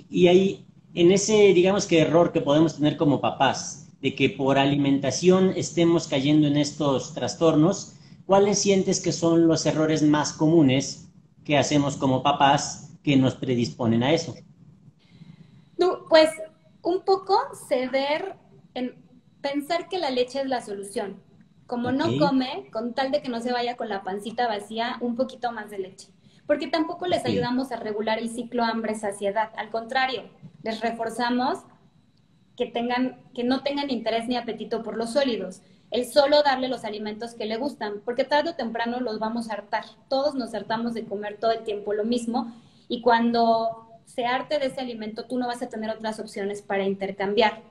Y ahí, en ese, digamos que error que podemos tener como papás, de que por alimentación estemos cayendo en estos trastornos, ¿cuáles sientes que son los errores más comunes que hacemos como papás que nos predisponen a eso? Pues un poco ceder en pensar que la leche es la solución. Como Ok, no come, con tal de que no se vaya con la pancita vacía, un poquito más de leche. Porque tampoco les ok. ayudamos a regular el ciclo hambre-saciedad. Al contrario, les reforzamos que no tengan interés ni apetito por los sólidos. El solo darle los alimentos que le gustan, porque tarde o temprano los vamos a hartar. Todos nos hartamos de comer todo el tiempo lo mismo, y cuando se harte de ese alimento, tú no vas a tener otras opciones para intercambiar.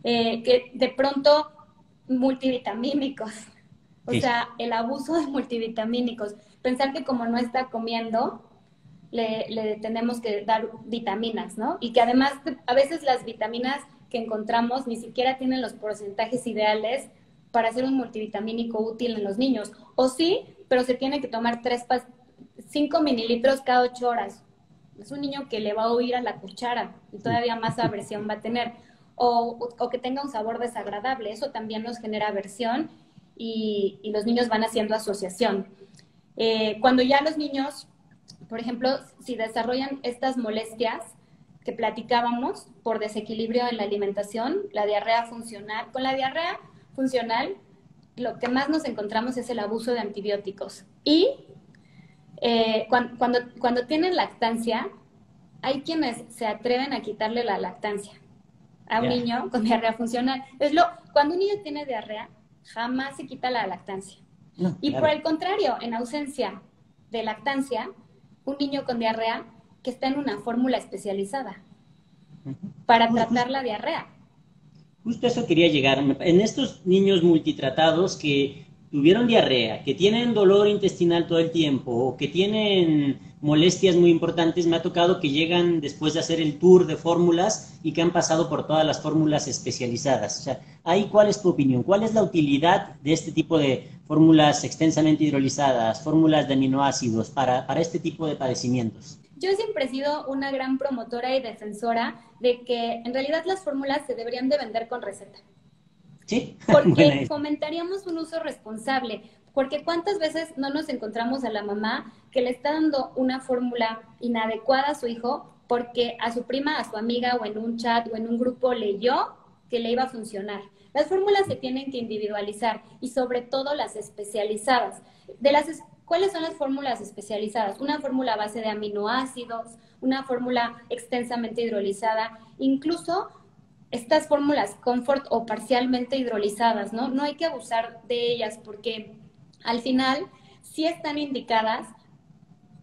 Que de pronto, multivitamínicos, o Sí, sea, el abuso de multivitamínicos. Pensar que como no está comiendo, le tenemos que dar vitaminas, ¿no? Y que además a veces las vitaminas que encontramos ni siquiera tienen los porcentajes ideales para hacer un multivitamínico útil en los niños. O sí, pero se tiene que tomar 5 mililitros cada 8 horas. Es un niño que le va a oír a la cuchara y sí. todavía más aversión va a tener. O que tenga un sabor desagradable, eso también nos genera aversión, y los niños van haciendo asociación. Cuando ya los niños, por ejemplo, si desarrollan estas molestias que platicábamos por desequilibrio en la alimentación, la diarrea funcional, con la diarrea funcional, lo que más nos encontramos es el abuso de antibióticos. Y cuando tienen lactancia, hay quienes se atreven a quitarle la lactancia a un Ya, niño con diarrea funcional. Cuando un niño tiene diarrea, jamás se quita la lactancia. no, Y por claro. el contrario, en ausencia de lactancia, un niño con diarrea que está en una fórmula especializada para tratar la diarrea. Justo eso quería llegar. En estos niños multitratados que tuvieron diarrea, que tienen dolor intestinal todo el tiempo o que tienen molestias muy importantes, me ha tocado que llegan después de hacer el tour de fórmulas y que han pasado por todas las fórmulas especializadas. O sea, ahí, ¿cuál es tu opinión? ¿Cuál es la utilidad de este tipo de fórmulas extensamente hidrolizadas, fórmulas de aminoácidos para este tipo de padecimientos? Yo siempre he sido una gran promotora y defensora de que en realidad las fórmulas se deberían de vender con receta, Sí, buena porque idea. fomentaríamos un uso responsable. Porque cuántas veces no nos encontramos a la mamá que le está dando una fórmula inadecuada a su hijo porque a su prima, a su amiga, o en un chat o en un grupo leyó que le iba a funcionar. Las fórmulas se tienen que individualizar, y sobre todo las especializadas. ¿Cuáles son las fórmulas especializadas? Una fórmula a base de aminoácidos, una fórmula extensamente hidrolizada, incluso estas fórmulas comfort o parcialmente hidrolizadas, ¿no? No hay que abusar de ellas, porque al final sí están indicadas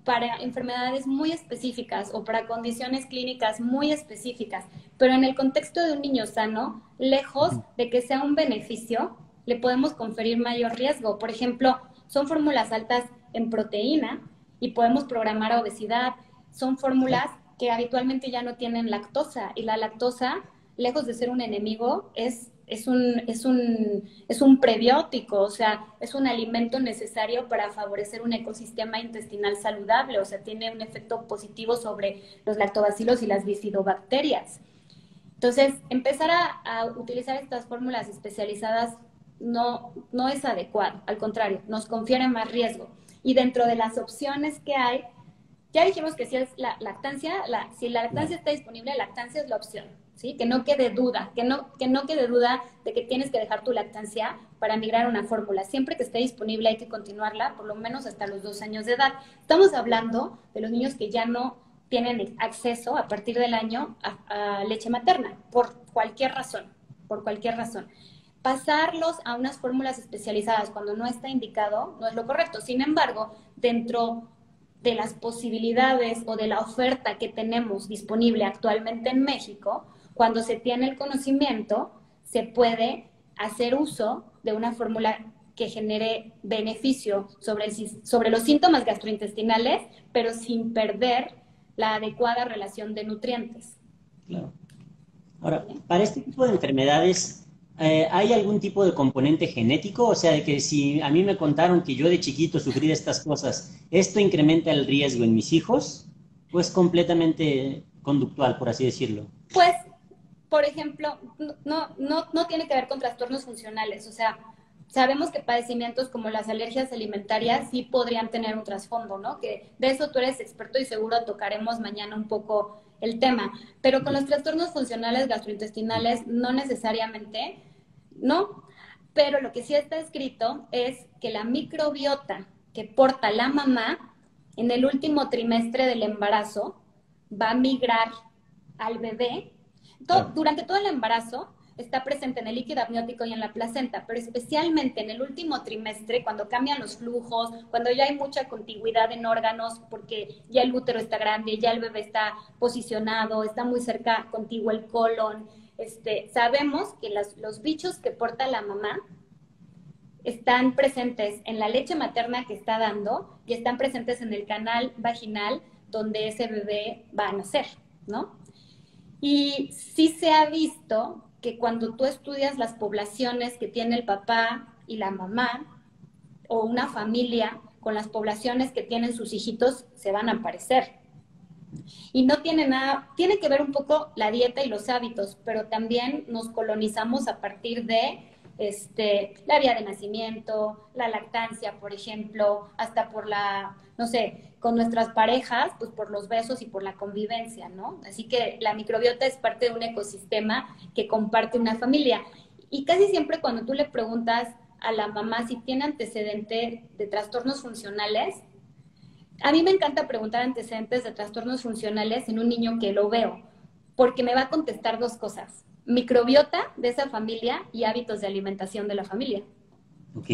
para enfermedades muy específicas o para condiciones clínicas muy específicas, pero en el contexto de un niño sano, lejos de que sea un beneficio, le podemos conferir mayor riesgo. Por ejemplo, son fórmulas altas en proteína y podemos programar a obesidad. Son fórmulas que habitualmente ya no tienen lactosa, y la lactosa, lejos de ser un enemigo, es un prebiótico, o sea, es un alimento necesario para favorecer un ecosistema intestinal saludable, o sea, tiene un efecto positivo sobre los lactobacilos y las bifidobacterias. Entonces, empezar a utilizar estas fórmulas especializadas no es adecuado, al contrario, nos confiere más riesgo. Y dentro de las opciones que hay, ya dijimos que si es la lactancia, si la lactancia está disponible, lactancia es la opción, ¿sí? Que no quede duda, que no quede duda de que tienes que dejar tu lactancia para migrar a una fórmula. Siempre que esté disponible hay que continuarla, por lo menos hasta los 2 años de edad. Estamos hablando de los niños que ya no tienen acceso a partir del año a leche materna, por cualquier razón, por cualquier razón. Pasarlos a unas fórmulas especializadas cuando no está indicado no es lo correcto. Sin embargo, dentro de las posibilidades o de la oferta que tenemos disponible actualmente en México, cuando se tiene el conocimiento, se puede hacer uso de una fórmula que genere beneficio sobre los síntomas gastrointestinales, pero sin perder la adecuada relación de nutrientes. Claro. Ahora, para este tipo de enfermedades, ¿hay algún tipo de componente genético? O sea, de que si a mí me contaron que yo de chiquito sufrí de estas cosas, ¿esto incrementa el riesgo en mis hijos? ¿O es completamente conductual, por así decirlo? Pues, por ejemplo, no tiene que ver con trastornos funcionales. O sea, sabemos que padecimientos como las alergias alimentarias sí podrían tener un trasfondo, ¿no? Que de eso tú eres experto y seguro tocaremos mañana un poco el tema. Pero con los trastornos funcionales gastrointestinales no necesariamente, ¿no? Pero lo que sí está escrito es que la microbiota que porta la mamá en el último trimestre del embarazo va a migrar al bebé. Durante todo el embarazo está presente en el líquido amniótico y en la placenta, pero especialmente en el último trimestre, cuando cambian los flujos, cuando ya hay mucha contigüidad en órganos, porque ya el útero está grande, ya el bebé está posicionado, está muy cerca contigo el colon. Sabemos que los bichos que porta la mamá están presentes en la leche materna que está dando y están presentes en el canal vaginal donde ese bebé va a nacer, ¿no? Y sí se ha visto que cuando tú estudias las poblaciones que tiene el papá y la mamá, o una familia con las poblaciones que tienen sus hijitos, se van a parecer. Y no tiene nada, tiene que ver un poco la dieta y los hábitos, pero también nos colonizamos a partir de la vía de nacimiento, la lactancia, por ejemplo, hasta por no sé, con nuestras parejas, pues por los besos y por la convivencia, ¿no? Así que la microbiota es parte de un ecosistema que comparte una familia. Y casi siempre cuando tú le preguntas a la mamá si tiene antecedente de trastornos funcionales, a mí me encanta preguntar antecedentes de trastornos funcionales en un niño que lo veo, porque me va a contestar 2 cosas: microbiota de esa familia y hábitos de alimentación de la familia. Ok.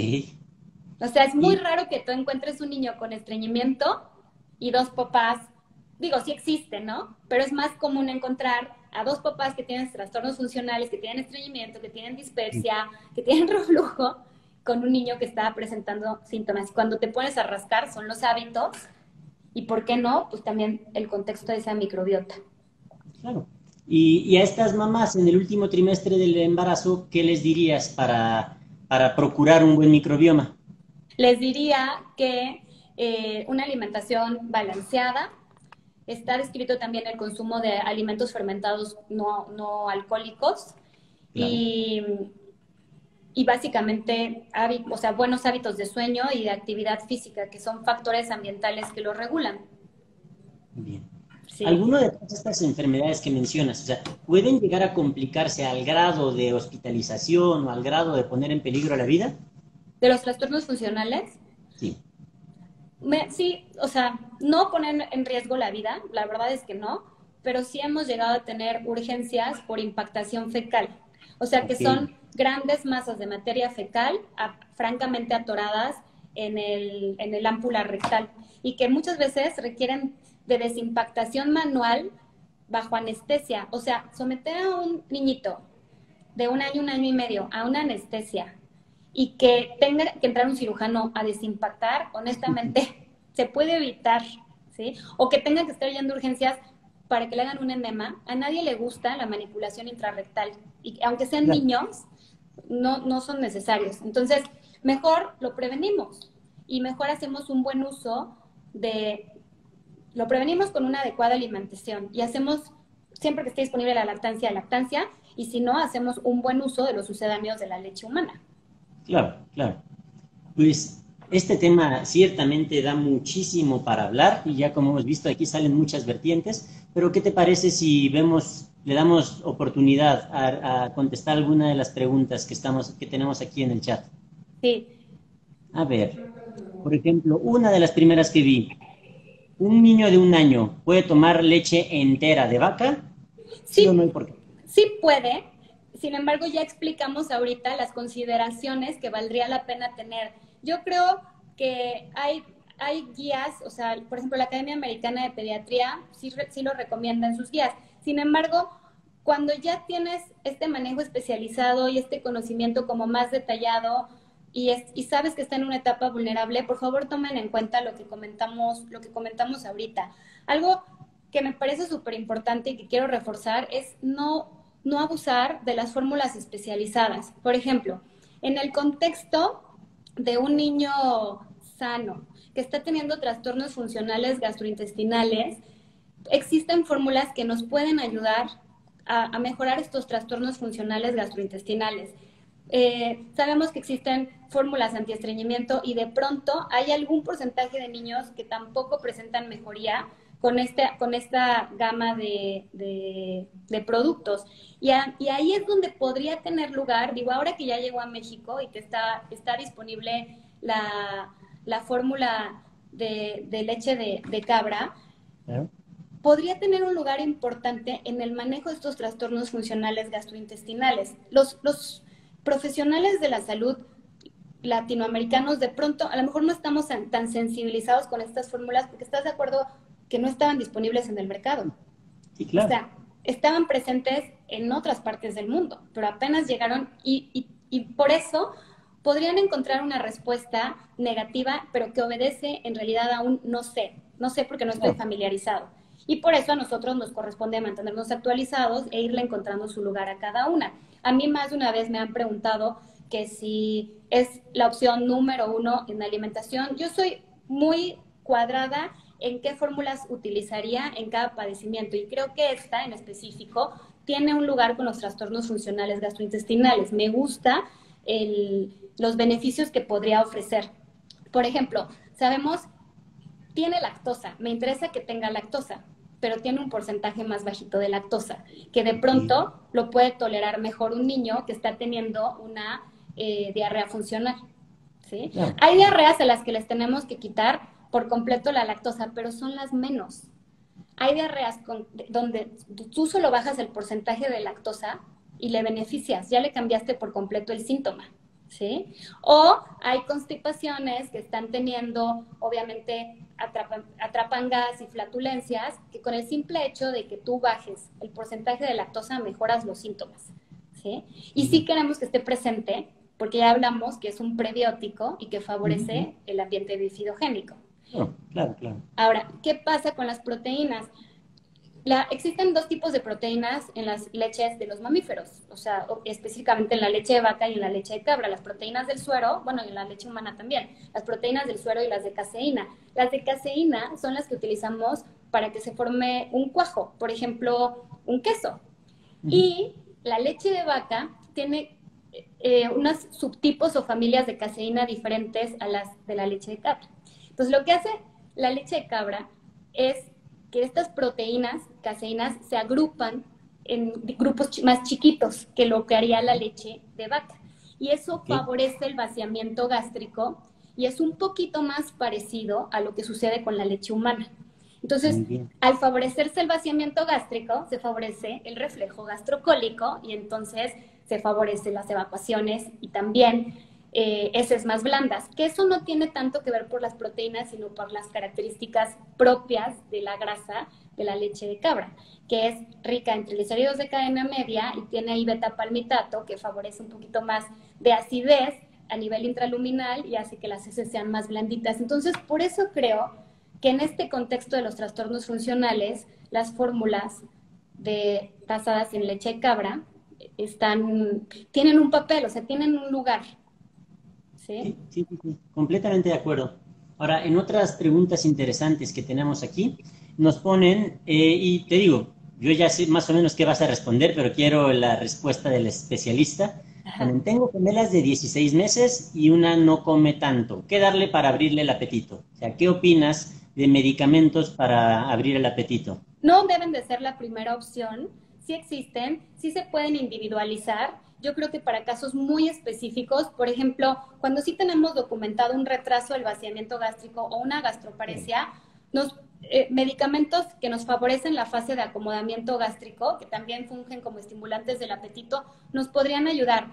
O sea, es muy raro que tú encuentres un niño con estreñimiento y 2 papás, digo, sí existe, ¿no? Pero es más común encontrar a 2 papás que tienen trastornos funcionales, que tienen estreñimiento, que tienen dispepsia, que tienen reflujo, con un niño que está presentando síntomas. Cuando te pones a rascar son los hábitos y, ¿por qué no? Pues también el contexto de esa microbiota. Claro. Y a estas mamás en el último trimestre del embarazo, ¿qué les dirías para procurar un buen microbioma? Les diría que una alimentación balanceada. Está descrito también el consumo de alimentos fermentados no alcohólicos. Claro. Y básicamente, o sea, buenos hábitos de sueño y de actividad física, que son factores ambientales que lo regulan. Bien. Sí. ¿Alguna de todas estas enfermedades que mencionas, o sea, pueden llegar a complicarse al grado de hospitalización o al grado de poner en peligro la vida? ¿De los trastornos funcionales? Sí. Sí, o sea, no ponen en riesgo la vida, la verdad es que no, pero sí hemos llegado a tener urgencias por impactación fecal. O sea, que son grandes masas de materia fecal francamente atoradas en el ámpula rectal y que muchas veces requieren de desimpactación manual bajo anestesia. O sea, someter a un niñito de un año y medio a una anestesia y que tenga que entrar un cirujano a desimpactar, honestamente, se puede evitar, ¿sí? O que tenga que estar yendo a urgencias para que le hagan un enema. A nadie le gusta la manipulación intrarrectal. Y aunque sean niños, no son necesarios. Entonces, mejor lo prevenimos y mejor hacemos un buen uso lo prevenimos con una adecuada alimentación y hacemos, siempre que esté disponible la lactancia, y si no, hacemos un buen uso de los sucedáneos de la leche humana. Claro, claro. Pues este tema ciertamente da muchísimo para hablar y ya como hemos visto aquí salen muchas vertientes, pero ¿qué te parece si le damos oportunidad a contestar alguna de las preguntas que tenemos aquí en el chat? Sí. A ver, por ejemplo, una de las primeras que vi. ¿Un niño de 1 año puede tomar leche entera de vaca? ¿Sí o no y por qué? Sí puede, sin embargo ya explicamos ahorita las consideraciones que valdría la pena tener. Yo creo que hay guías, o sea, por ejemplo, la Academia Americana de Pediatría sí lo recomienda en sus guías. Sin embargo, cuando ya tienes este manejo especializado y este conocimiento como más detallado y sabes que está en una etapa vulnerable, por favor tomen en cuenta lo que comentamos ahorita. Algo que me parece súper importante y que quiero reforzar es no abusar de las fórmulas especializadas. Por ejemplo, en el contexto de un niño sano que está teniendo trastornos funcionales gastrointestinales, existen fórmulas que nos pueden ayudar a mejorar estos trastornos funcionales gastrointestinales. Sabemos que existen fórmulas antiestreñimiento y de pronto hay algún porcentaje de niños que tampoco presentan mejoría con esta gama de productos. Y ahí es donde podría tener lugar, digo, ahora que ya llegó a México y que está disponible la fórmula de leche de cabra, podría tener un lugar importante en el manejo de estos trastornos funcionales gastrointestinales. Los profesionales de la salud latinoamericanos de pronto a lo mejor no estamos tan sensibilizados con estas fórmulas porque estás de acuerdo que no estaban disponibles en el mercado. Sí, claro. O sea, estaban presentes en otras partes del mundo, pero apenas llegaron y por eso podrían encontrar una respuesta negativa, pero que obedece en realidad a un no sé porque no estoy familiarizado. Y por eso a nosotros nos corresponde mantenernos actualizados e irle encontrando su lugar a cada una. A mí más de una vez me han preguntado que si es la opción número 1 en alimentación. Yo soy muy cuadrada en qué fórmulas utilizaría en cada padecimiento y creo que esta en específico tiene un lugar con los trastornos funcionales gastrointestinales. Me gusta los beneficios que podría ofrecer. Por ejemplo, sabemos, tiene lactosa, me interesa que tenga lactosa, pero tiene un porcentaje más bajito de lactosa, que de pronto lo puede tolerar mejor un niño que está teniendo una diarrea funcional, ¿sí? Claro. Hay diarreas a las que les tenemos que quitar por completo la lactosa, pero son las menos. Hay diarreas donde tú solo bajas el porcentaje de lactosa y le beneficias, ya le cambiaste por completo el síntoma, ¿sí? O hay constipaciones que están teniendo, obviamente, atrapan gas y flatulencias, que con el simple hecho de que tú bajes el porcentaje de lactosa mejoras los síntomas, ¿sí? Y sí queremos que esté presente, porque ya hablamos que es un prebiótico y que favorece el ambiente bifidogénico. Oh, claro, claro. Ahora, ¿qué pasa con las proteínas? Existen 2 tipos de proteínas en las leches de los mamíferos, o sea, específicamente en la leche de vaca y en la leche de cabra. Las proteínas del suero, bueno, y en la leche humana también, las proteínas del suero y las de caseína. Las de caseína son las que utilizamos para que se forme un cuajo, por ejemplo, un queso. Y la leche de vaca tiene unos subtipos o familias de caseína diferentes a las de la leche de cabra. Entonces, lo que hace la leche de cabra es que estas proteínas, caseínas, se agrupan en grupos más chiquitos que lo que haría la leche de vaca. Y eso favorece el vaciamiento gástrico y es un poquito más parecido a lo que sucede con la leche humana. Entonces, al favorecerse el vaciamiento gástrico, se favorece el reflejo gastrocólico y entonces se favorecen las evacuaciones y también heces más blandas, que eso no tiene tanto que ver por las proteínas, sino por las características propias de la grasa de la leche de cabra, que es rica en triglicéridos de cadena media y tiene ahí beta-palmitato, que favorece un poquito más de acidez a nivel intraluminal y hace que las heces sean más blanditas. Entonces, por eso creo que en este contexto de los trastornos funcionales, las fórmulas basadas en leche de cabra tienen un papel, o sea, tienen un lugar. ¿Sí? Sí, sí, sí, completamente de acuerdo. Ahora, en otras preguntas interesantes que tenemos aquí, nos ponen, y te digo, yo ya sé más o menos qué vas a responder, pero quiero la respuesta del especialista. Ponen, tengo gemelas de 16 meses y una no come tanto. ¿Qué darle para abrirle el apetito? O sea, ¿qué opinas de medicamentos para abrir el apetito? No deben de ser la primera opción. Sí existen, sí se pueden individualizar. Yo creo que para casos muy específicos, por ejemplo, cuando sí tenemos documentado un retraso del vaciamiento gástrico o una gastroparesia, medicamentos que nos favorecen la fase de acomodamiento gástrico, que también fungen como estimulantes del apetito, nos podrían ayudar.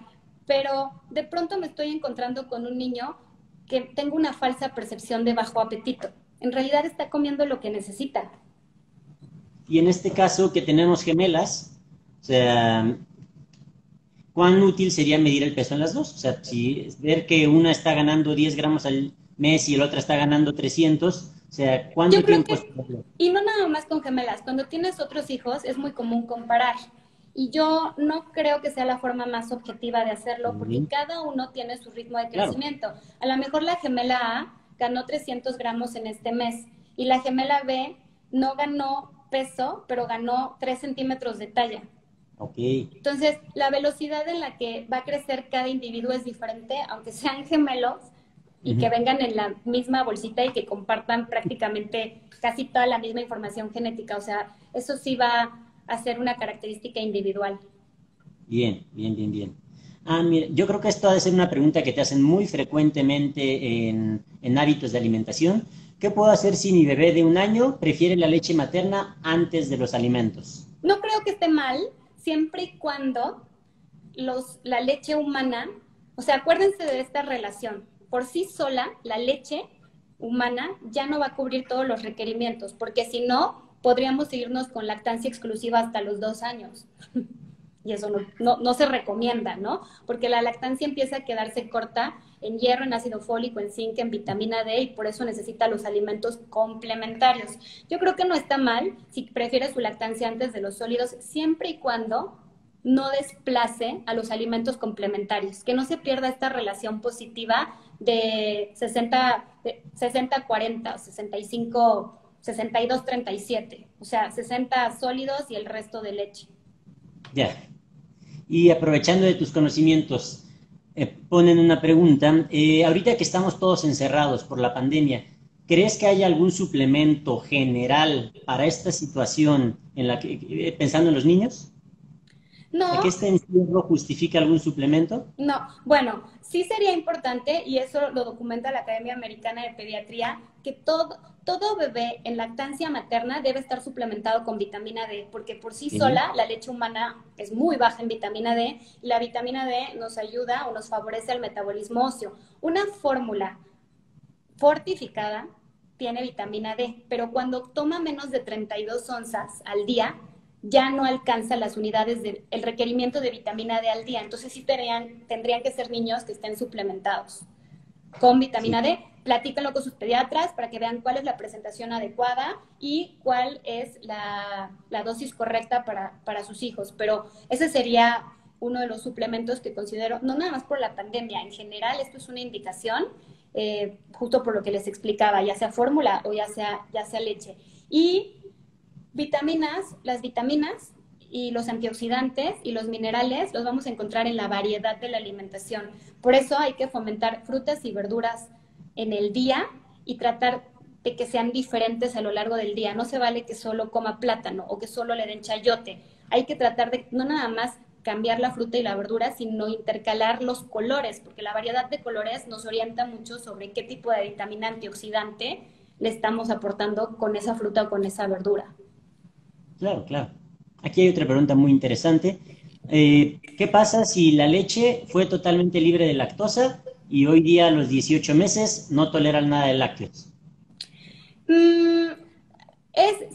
Pero de pronto me estoy encontrando con un niño que tengo una falsa percepción de bajo apetito. En realidad está comiendo lo que necesita. Y en este caso que tenemos gemelas, o sea, ¿cuán útil sería medir el peso en las dos? O sea, si ver que una está ganando 10 gramos al mes y la otra está ganando 300, o sea, Yo ¿cuánto creo tiempo es? que, y no nada más con gemelas, cuando tienes otros hijos es muy común comparar. Y yo no creo que sea la forma más objetiva de hacerlo porque cada uno tiene su ritmo de Claro, crecimiento. A lo mejor la gemela A ganó 300 gramos en este mes y la gemela B no ganó peso, pero ganó 3 centímetros de talla. ok. Entonces, la velocidad en la que va a crecer cada individuo es diferente, aunque sean gemelos y que vengan en la misma bolsita y que compartan prácticamente casi toda la misma información genética. O sea, eso sí va a ser una característica individual. Bien, bien, bien, bien. Ah, mira, yo creo que esto ha de ser una pregunta que te hacen muy frecuentemente en hábitos de alimentación. ¿Qué puedo hacer si mi bebé de 1 año prefiere la leche materna antes de los alimentos? No creo que esté mal, siempre y cuando la leche humana, o sea, acuérdense de esta relación. Por sí sola, la leche humana ya no va a cubrir todos los requerimientos, porque si no, podríamos seguirnos con lactancia exclusiva hasta los 2 años. Y eso no se recomienda, ¿no? Porque la lactancia empieza a quedarse corta en hierro, en ácido fólico, en zinc, en vitamina D, y por eso necesita los alimentos complementarios. Yo creo que no está mal si prefiere su lactancia antes de los sólidos, siempre y cuando no desplace a los alimentos complementarios, que no se pierda esta relación positiva de 60-40, 65-62-37, o sea, 60 sólidos y el resto de leche. Ya. Y aprovechando de tus conocimientos, ponen una pregunta. Ahorita que estamos todos encerrados por la pandemia, ¿crees que hay algún suplemento general para esta situación en la que, pensando en los niños? O sea, ¿que No, este encierro justifica algún suplemento? no, bueno, sí sería importante, y eso lo documenta la Academia Americana de Pediatría, que todo bebé en lactancia materna debe estar suplementado con vitamina D, porque por sí Sí. sola la leche humana es muy baja en vitamina D, y la vitamina D nos ayuda o nos favorece el metabolismo óseo. Una fórmula fortificada tiene vitamina D, pero cuando toma menos de 32 onzas al día, ya no alcanza las unidades del requerimiento de vitamina D al día. Entonces sí tendrían que ser niños que estén suplementados con Sí. vitamina D. Platíquenlo con sus pediatras para que vean cuál es la presentación adecuada y cuál es la dosis correcta para sus hijos. Pero ese sería uno de los suplementos que considero, no nada más por la pandemia, en general esto es una indicación, justo por lo que les explicaba, ya sea fórmula o ya sea leche. Y las vitaminas y los antioxidantes y los minerales los vamos a encontrar en la variedad de la alimentación. Por eso hay que fomentar frutas y verduras en el día y tratar de que sean diferentes a lo largo del día. No se vale que solo coma plátano o que solo le den chayote. Hay que tratar de no nada más cambiar la fruta y la verdura, sino intercalar los colores, porque la variedad de colores nos orienta mucho sobre qué tipo de vitamina antioxidante le estamos aportando con esa fruta o con esa verdura. Claro, claro. Aquí hay otra pregunta muy interesante. ¿Qué pasa si la leche fue totalmente libre de lactosa y hoy día a los 18 meses no toleran nada de lácteos. Mm,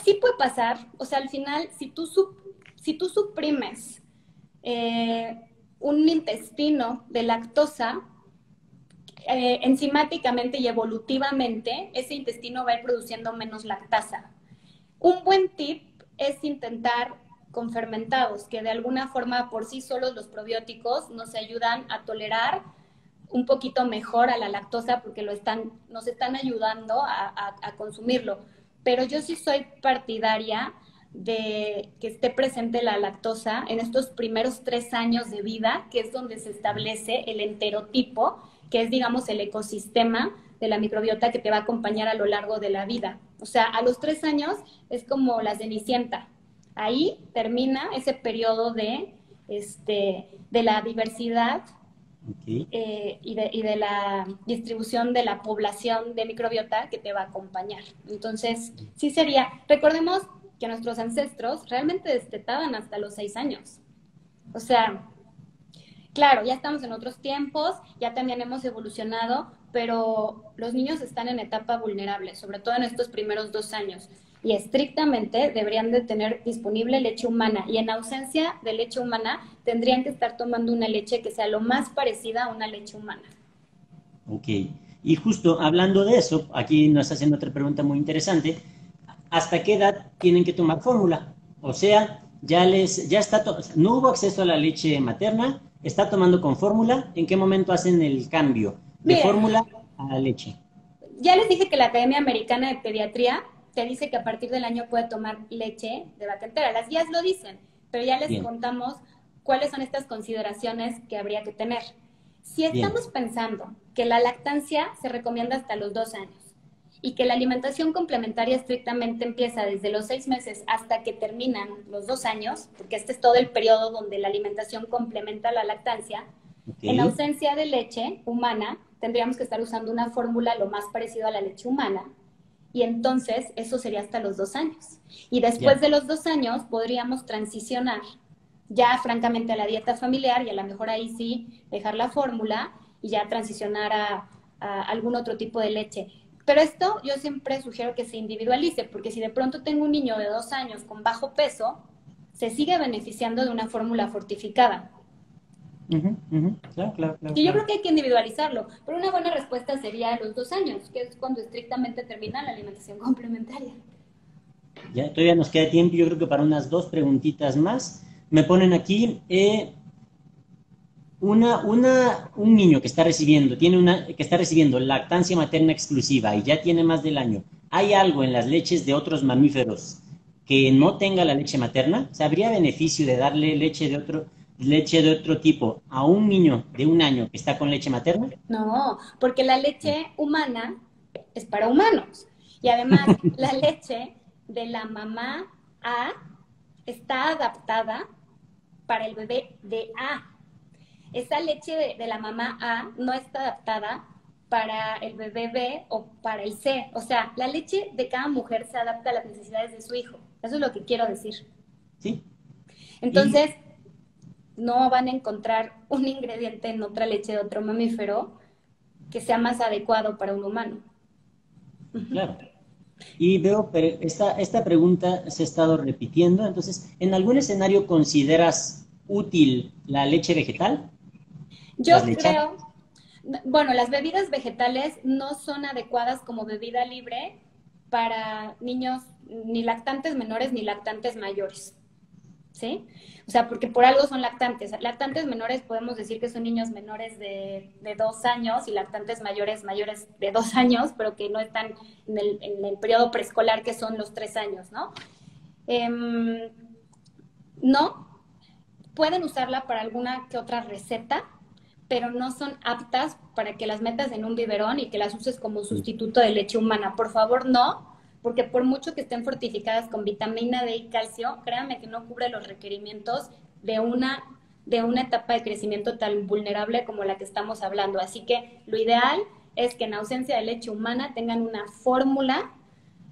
sí puede pasar, o sea, al final, si tú suprimes eh, un intestino de lactosa, enzimáticamente y evolutivamente, ese intestino va a ir produciendo menos lactasa. Un buen tip es intentar con fermentados, que de alguna forma por sí solos los probióticos nos ayudan a tolerar un poquito mejor a la lactosa porque nos están ayudando a consumirlo. Pero yo sí soy partidaria de que esté presente la lactosa en estos primeros 3 años de vida, que es donde se establece el enterotipo, que es, digamos, el ecosistema de la microbiota que te va a acompañar a lo largo de la vida. O sea, a los 3 años es como la Cenicienta. Ahí termina ese periodo de la diversidad Okay. y de la distribución de la población de microbiota que te va a acompañar. Entonces, sí sería, recordemos que nuestros ancestros realmente destetaban hasta los 6 años. O sea, claro, ya estamos en otros tiempos, ya también hemos evolucionado, pero los niños están en etapa vulnerable, sobre todo en estos primeros 2 años. Y estrictamente deberían de tener disponible leche humana. Y en ausencia de leche humana, tendrían que estar tomando una leche que sea lo más parecida a una leche humana. Ok. Y justo hablando de eso, aquí nos hacen otra pregunta muy interesante. ¿Hasta qué edad tienen que tomar fórmula? O sea, no hubo acceso a la leche materna, está tomando con fórmula. ¿En qué momento hacen el cambio de Miren, fórmula a leche? ya les dije que la Academia Americana de Pediatría te dice que a partir del año puede tomar leche de vaca entera. Las guías lo dicen, pero ya les Bien, contamos cuáles son estas consideraciones que habría que tener. Si bien, estamos pensando que la lactancia se recomienda hasta los 2 años y que la alimentación complementaria estrictamente empieza desde los 6 meses hasta que terminan los 2 años, porque este es todo el periodo donde la alimentación complementa la lactancia, ok, en ausencia de leche humana, tendríamos que estar usando una fórmula lo más parecido a la leche humana, y entonces eso sería hasta los 2 años. Y después ya, de los 2 años podríamos transicionar ya francamente a la dieta familiar y a lo mejor ahí sí dejar la fórmula y ya transicionar a algún otro tipo de leche. Pero esto yo siempre sugiero que se individualice, porque si de pronto tengo un niño de 2 años con bajo peso, se sigue beneficiando de una fórmula fortificada. ujú, ujú, claro, claro, claro, Que yo claro. creo que hay que individualizarlo, pero una buena respuesta sería a los 2 años, que es cuando estrictamente termina la alimentación complementaria. Ya, todavía nos queda tiempo, yo creo que para unas dos preguntitas más. Me ponen aquí, un niño que que está recibiendo lactancia materna exclusiva y ya tiene más del año, ¿hay algo en las leches de otros mamíferos que no tenga la leche materna? ¿Se habría beneficio de darle leche de otro tipo a un niño de un año que está con leche materna? No, porque la leche humana es para humanos. Y además, la leche de la mamá A está adaptada para el bebé de A. Esa leche de la mamá A no está adaptada para el bebé B o para el C. O sea, la leche de cada mujer se adapta a las necesidades de su hijo. Eso es lo que quiero decir. ¿Sí? Y Entonces, no van a encontrar un ingrediente en otra leche de otro mamífero que sea más adecuado para un humano. claro. Y veo, pero esta pregunta se ha estado repitiendo. Entonces, ¿en algún escenario consideras útil la leche vegetal? Las Yo lechadas. creo, bueno, las bebidas vegetales no son adecuadas como bebida libre para niños ni lactantes menores ni lactantes mayores. ¿Sí? O sea, porque por algo son lactantes. Lactantes menores podemos decir que son niños menores de 2 años y lactantes mayores mayores de 2 años, pero que no están en el periodo preescolar que son los 3 años, ¿no? No, pueden usarla para alguna que otra receta, pero no son aptas para que las metas en un biberón y que las uses como sustituto de leche humana. Por favor, no, porque por mucho que estén fortificadas con vitamina D y calcio, créanme que no cubre los requerimientos de una etapa de crecimiento tan vulnerable como la que estamos hablando. Así que lo ideal es que en ausencia de leche humana tengan una fórmula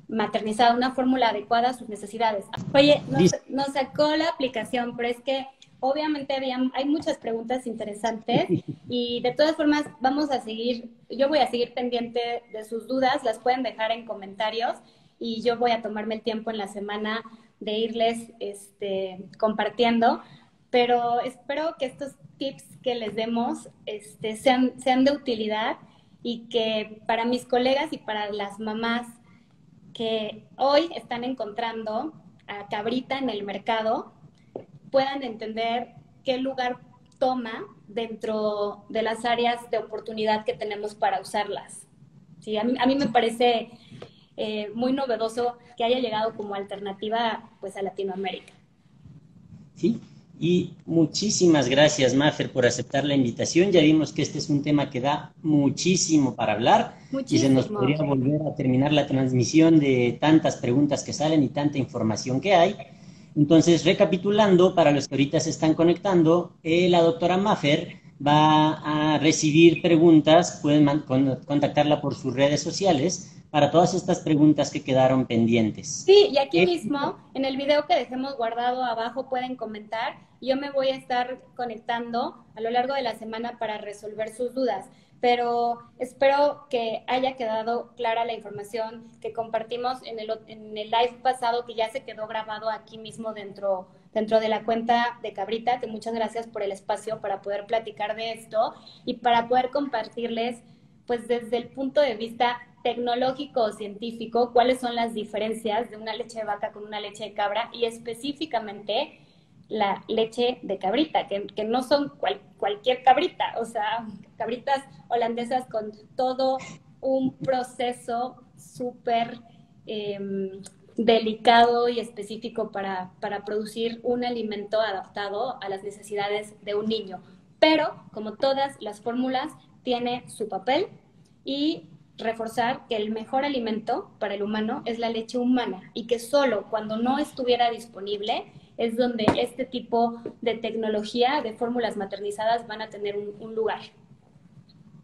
maternizada, una fórmula adecuada a sus necesidades. Oye, Listo. nos sacó la aplicación, pero es que Obviamente hay muchas preguntas interesantes y de todas formas yo voy a seguir pendiente de sus dudas, las pueden dejar en comentarios y yo voy a tomarme el tiempo en la semana de irles compartiendo, pero espero que estos tips que les demos sean de utilidad y que para mis colegas y para las mamás que hoy están encontrando a Cabrita en el mercado puedan entender qué lugar toma dentro de las áreas de oportunidad que tenemos para usarlas. Sí, a mí me parece muy novedoso que haya llegado como alternativa pues, a Latinoamérica. Sí, y muchísimas gracias, Mafer, por aceptar la invitación. Ya vimos que este es un tema que da muchísimo para hablar. Muchísimo. Y se nos podría volver a terminar la transmisión de tantas preguntas que salen y tanta información que hay. Entonces, recapitulando, para los que ahorita se están conectando, la doctora Mafer va a recibir preguntas, pueden contactarla por sus redes sociales para todas estas preguntas que quedaron pendientes. Sí, y aquí mismo, en el video que dejemos guardado abajo, pueden comentar. Yo me voy a estar conectando a lo largo de la semana para resolver sus dudas, pero espero que haya quedado clara la información que compartimos en el live pasado, que ya se quedó grabado aquí mismo dentro de la cuenta de Cabrita, que muchas gracias por el espacio para poder platicar de esto y para poder compartirles, pues desde el punto de vista tecnológico o científico, cuáles son las diferencias de una leche de vaca con una leche de cabra y específicamente la leche de cabrita, que no son cualquier cabrita, o sea, cabritas holandesas con todo un proceso súper delicado y específico para producir un alimento adaptado a las necesidades de un niño. Pero, como todas las fórmulas, tiene su papel y reforzar que el mejor alimento para el humano es la leche humana y que solo cuando no estuviera disponible es donde este tipo de tecnología, de fórmulas maternizadas van a tener un lugar.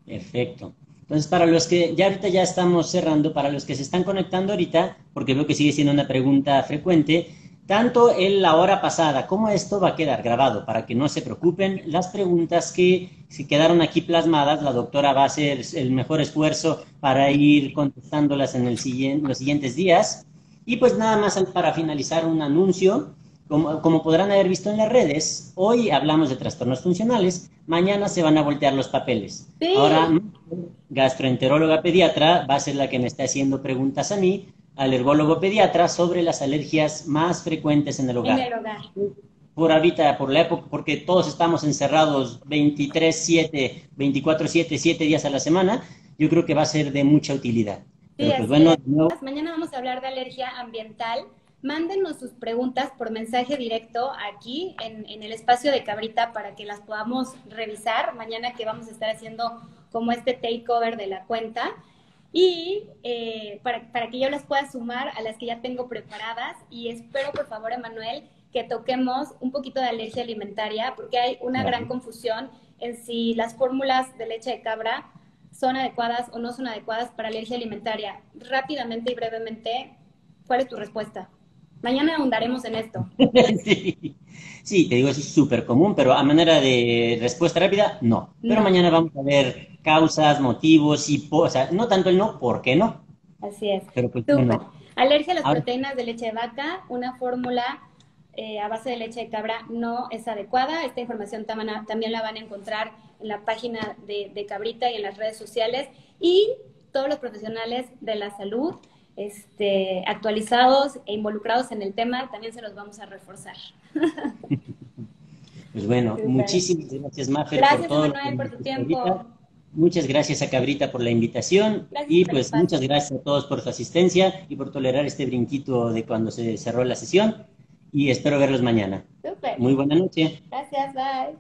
Perfecto. Entonces, para los que ya ahorita ya estamos cerrando, para los que se están conectando ahorita, porque veo que sigue siendo una pregunta frecuente, tanto en la hora pasada como esto va a quedar grabado, para que no se preocupen. Las preguntas que se quedaron aquí plasmadas, la doctora va a hacer el mejor esfuerzo para ir contestándolas en los siguientes días. Y pues nada más para finalizar un anuncio. Como podrán haber visto en las redes, hoy hablamos de trastornos funcionales, mañana se van a voltear los papeles. Sí. Ahora, gastroenteróloga pediatra va a ser la que me está haciendo preguntas a mí, alergólogo pediatra, sobre las alergias más frecuentes en el hogar. En el hogar. Por ahorita, por la época, porque todos estamos encerrados 23/7, 24/7, 7 días a la semana, yo creo que va a ser de mucha utilidad. Sí, pero pues bueno, mañana vamos a hablar de alergia ambiental. Mándenos sus preguntas por mensaje directo aquí en el espacio de Cabrita para que las podamos revisar mañana, que vamos a estar haciendo como este takeover de la cuenta y para que yo las pueda sumar a las que ya tengo preparadas. Y espero, por favor, Emanuel, que toquemos un poquito de alergia alimentaria, porque hay una gran confusión en si las fórmulas de leche de cabra son adecuadas o no son adecuadas para alergia alimentaria. Rápidamente y brevemente, ¿cuál es tu respuesta? Mañana ahondaremos en esto. Sí, te digo, eso es súper común, pero a manera de respuesta rápida, no. Pero mañana vamos a ver causas, motivos y, o sea, no tanto el no, ¿por qué no? Así es. Pero pues, bueno. Alergia a las proteínas de leche de vaca, una fórmula a base de leche de cabra no es adecuada. Esta información también la van a encontrar en la página de Cabrita y en las redes sociales. Y todos los profesionales de la salud actualizados e involucrados en el tema, también se los vamos a reforzar. Pues bueno, muchísimas gracias, Mafer, gracias, por todo. Emanuel, por tu tiempo. Ahorita. Muchas gracias a Cabrita por la invitación. Gracias y pues muchas gracias a todos por su asistencia y por tolerar este brinquito de cuando se cerró la sesión. Y espero verlos mañana. Súper. Muy buena noche. Gracias, bye.